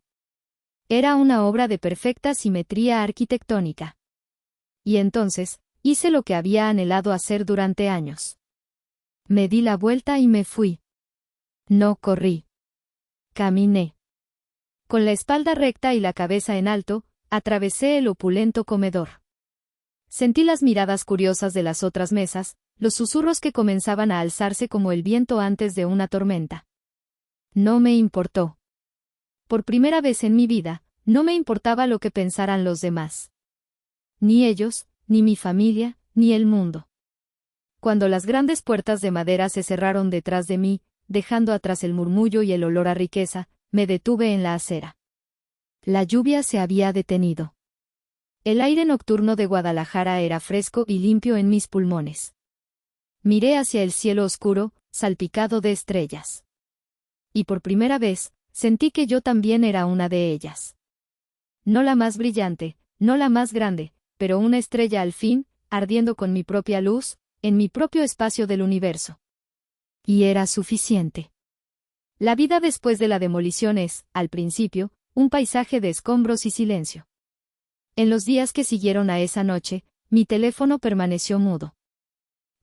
Era una obra de perfecta simetría arquitectónica. Y entonces, hice lo que había anhelado hacer durante años. Me di la vuelta y me fui. No corrí. Caminé. Con la espalda recta y la cabeza en alto, atravesé el opulento comedor. Sentí las miradas curiosas de las otras mesas, los susurros que comenzaban a alzarse como el viento antes de una tormenta. No me importó. Por primera vez en mi vida, no me importaba lo que pensaran los demás. Ni ellos, ni mi familia, ni el mundo. Cuando las grandes puertas de madera se cerraron detrás de mí, dejando atrás el murmullo y el olor a riqueza, me detuve en la acera. La lluvia se había detenido. El aire nocturno de Guadalajara era fresco y limpio en mis pulmones. Miré hacia el cielo oscuro, salpicado de estrellas. Y por primera vez, sentí que yo también era una de ellas. No la más brillante, no la más grande, pero una estrella al fin, ardiendo con mi propia luz, en mi propio espacio del universo. Y era suficiente. La vida después de la demolición es, al principio, un paisaje de escombros y silencio. En los días que siguieron a esa noche, mi teléfono permaneció mudo.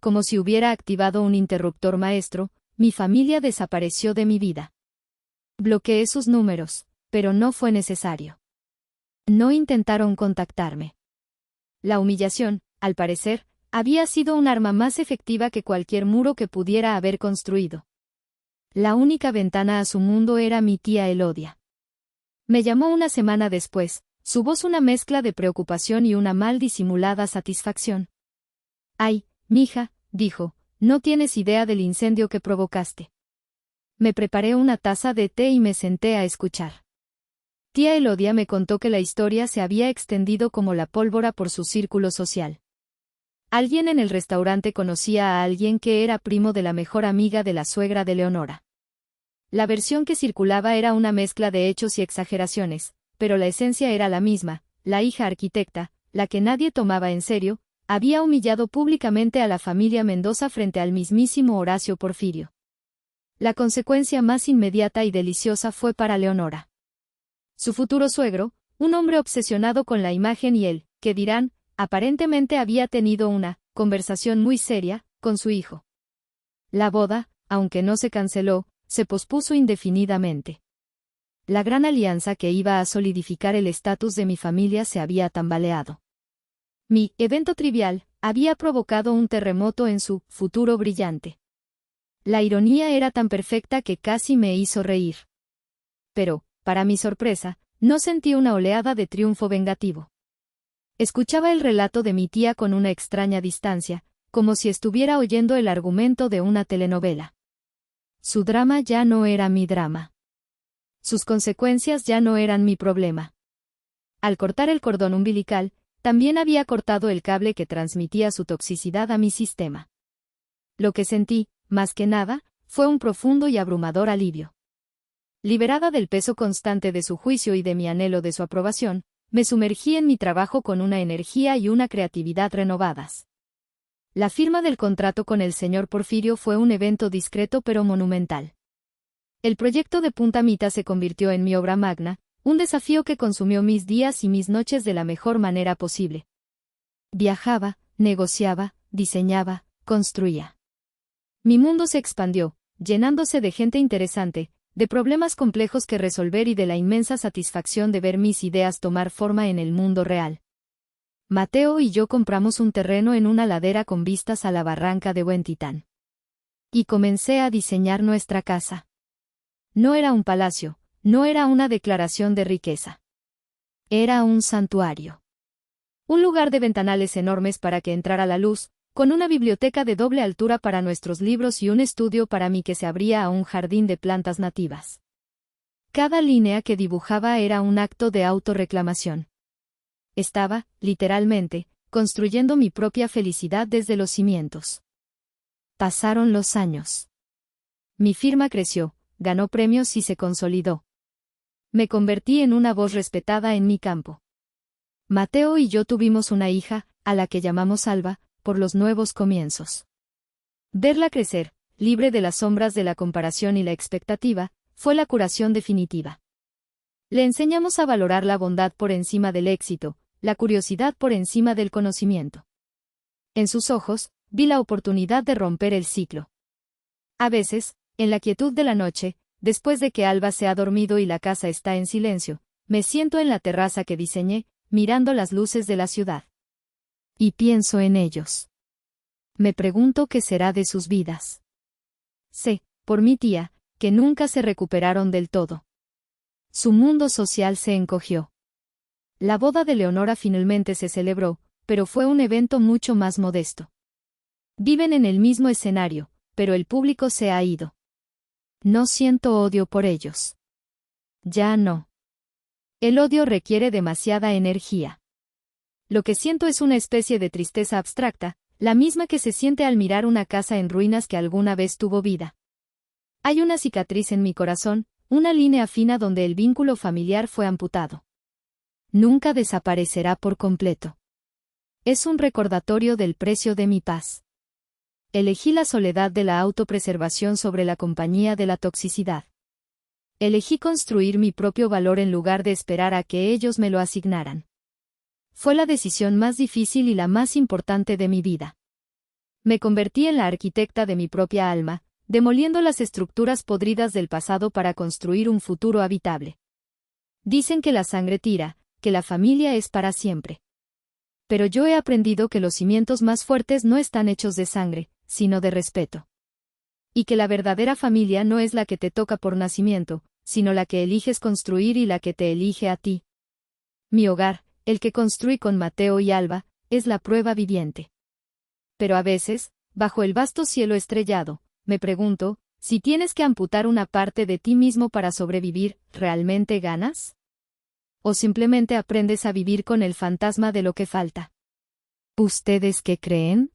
Como si hubiera activado un interruptor maestro, mi familia desapareció de mi vida. Bloqueé sus números, pero no fue necesario. No intentaron contactarme. La humillación, al parecer, había sido un arma más efectiva que cualquier muro que pudiera haber construido. La única ventana a su mundo era mi tía Elodia. Me llamó una semana después, su voz una mezcla de preocupación y una mal disimulada satisfacción. «Ay, mija», dijo, «no tienes idea del incendio que provocaste». Me preparé una taza de té y me senté a escuchar. Tía Elodia me contó que la historia se había extendido como la pólvora por su círculo social. Alguien en el restaurante conocía a alguien que era primo de la mejor amiga de la suegra de Leonora. La versión que circulaba era una mezcla de hechos y exageraciones, pero la esencia era la misma. La hija arquitecta, la que nadie tomaba en serio, había humillado públicamente a la familia Mendoza frente al mismísimo Horacio Porfirio. La consecuencia más inmediata y deliciosa fue para Leonora. Su futuro suegro, un hombre obsesionado con la imagen y el, que dirán, aparentemente había tenido una conversación muy seria con su hijo. La boda, aunque no se canceló, se pospuso indefinidamente. La gran alianza que iba a solidificar el estatus de mi familia se había tambaleado. Mi evento trivial había provocado un terremoto en su futuro brillante. La ironía era tan perfecta que casi me hizo reír. Pero, para mi sorpresa, no sentí una oleada de triunfo vengativo. Escuchaba el relato de mi tía con una extraña distancia, como si estuviera oyendo el argumento de una telenovela. Su drama ya no era mi drama. Sus consecuencias ya no eran mi problema. Al cortar el cordón umbilical, también había cortado el cable que transmitía su toxicidad a mi sistema. Lo que sentí, más que nada, fue un profundo y abrumador alivio. Liberada del peso constante de su juicio y de mi anhelo de su aprobación, me sumergí en mi trabajo con una energía y una creatividad renovadas. La firma del contrato con el señor Porfirio fue un evento discreto pero monumental. El proyecto de Punta Mita se convirtió en mi obra magna, un desafío que consumió mis días y mis noches de la mejor manera posible. Viajaba, negociaba, diseñaba, construía. Mi mundo se expandió, llenándose de gente interesante, de problemas complejos que resolver y de la inmensa satisfacción de ver mis ideas tomar forma en el mundo real. Mateo y yo compramos un terreno en una ladera con vistas a la barranca de Huentitán. Y comencé a diseñar nuestra casa. No era un palacio, no era una declaración de riqueza. Era un santuario. Un lugar de ventanales enormes para que entrara la luz, con una biblioteca de doble altura para nuestros libros y un estudio para mí que se abría a un jardín de plantas nativas. Cada línea que dibujaba era un acto de autorreclamación. Estaba, literalmente, construyendo mi propia felicidad desde los cimientos. Pasaron los años. Mi firma creció, ganó premios y se consolidó. Me convertí en una voz respetada en mi campo. Mateo y yo tuvimos una hija, a la que llamamos Alba, por los nuevos comienzos. Verla crecer, libre de las sombras de la comparación y la expectativa, fue la curación definitiva. Le enseñamos a valorar la bondad por encima del éxito, la curiosidad por encima del conocimiento. En sus ojos, vi la oportunidad de romper el ciclo. A veces, en la quietud de la noche, después de que Alba se ha dormido y la casa está en silencio, me siento en la terraza que diseñé, mirando las luces de la ciudad. Y pienso en ellos. Me pregunto qué será de sus vidas. Sé, por mi tía, que nunca se recuperaron del todo. Su mundo social se encogió. La boda de Leonora finalmente se celebró, pero fue un evento mucho más modesto. Viven en el mismo escenario, pero el público se ha ido. No siento odio por ellos. Ya no. El odio requiere demasiada energía. Lo que siento es una especie de tristeza abstracta, la misma que se siente al mirar una casa en ruinas que alguna vez tuvo vida. Hay una cicatriz en mi corazón, una línea fina donde el vínculo familiar fue amputado. Nunca desaparecerá por completo. Es un recordatorio del precio de mi paz. Elegí la soledad de la autopreservación sobre la compañía de la toxicidad. Elegí construir mi propio valor en lugar de esperar a que ellos me lo asignaran. Fue la decisión más difícil y la más importante de mi vida. Me convertí en la arquitecta de mi propia alma, demoliendo las estructuras podridas del pasado para construir un futuro habitable. Dicen que la sangre tira, que la familia es para siempre. Pero yo he aprendido que los cimientos más fuertes no están hechos de sangre, sino de respeto. Y que la verdadera familia no es la que te toca por nacimiento, sino la que eliges construir y la que te elige a ti. Mi hogar, el que construí con Mateo y Alba, es la prueba viviente. Pero a veces, bajo el vasto cielo estrellado, me pregunto, si tienes que amputar una parte de ti mismo para sobrevivir, ¿realmente ganas? ¿O simplemente aprendes a vivir con el fantasma de lo que falta? ¿Ustedes qué creen?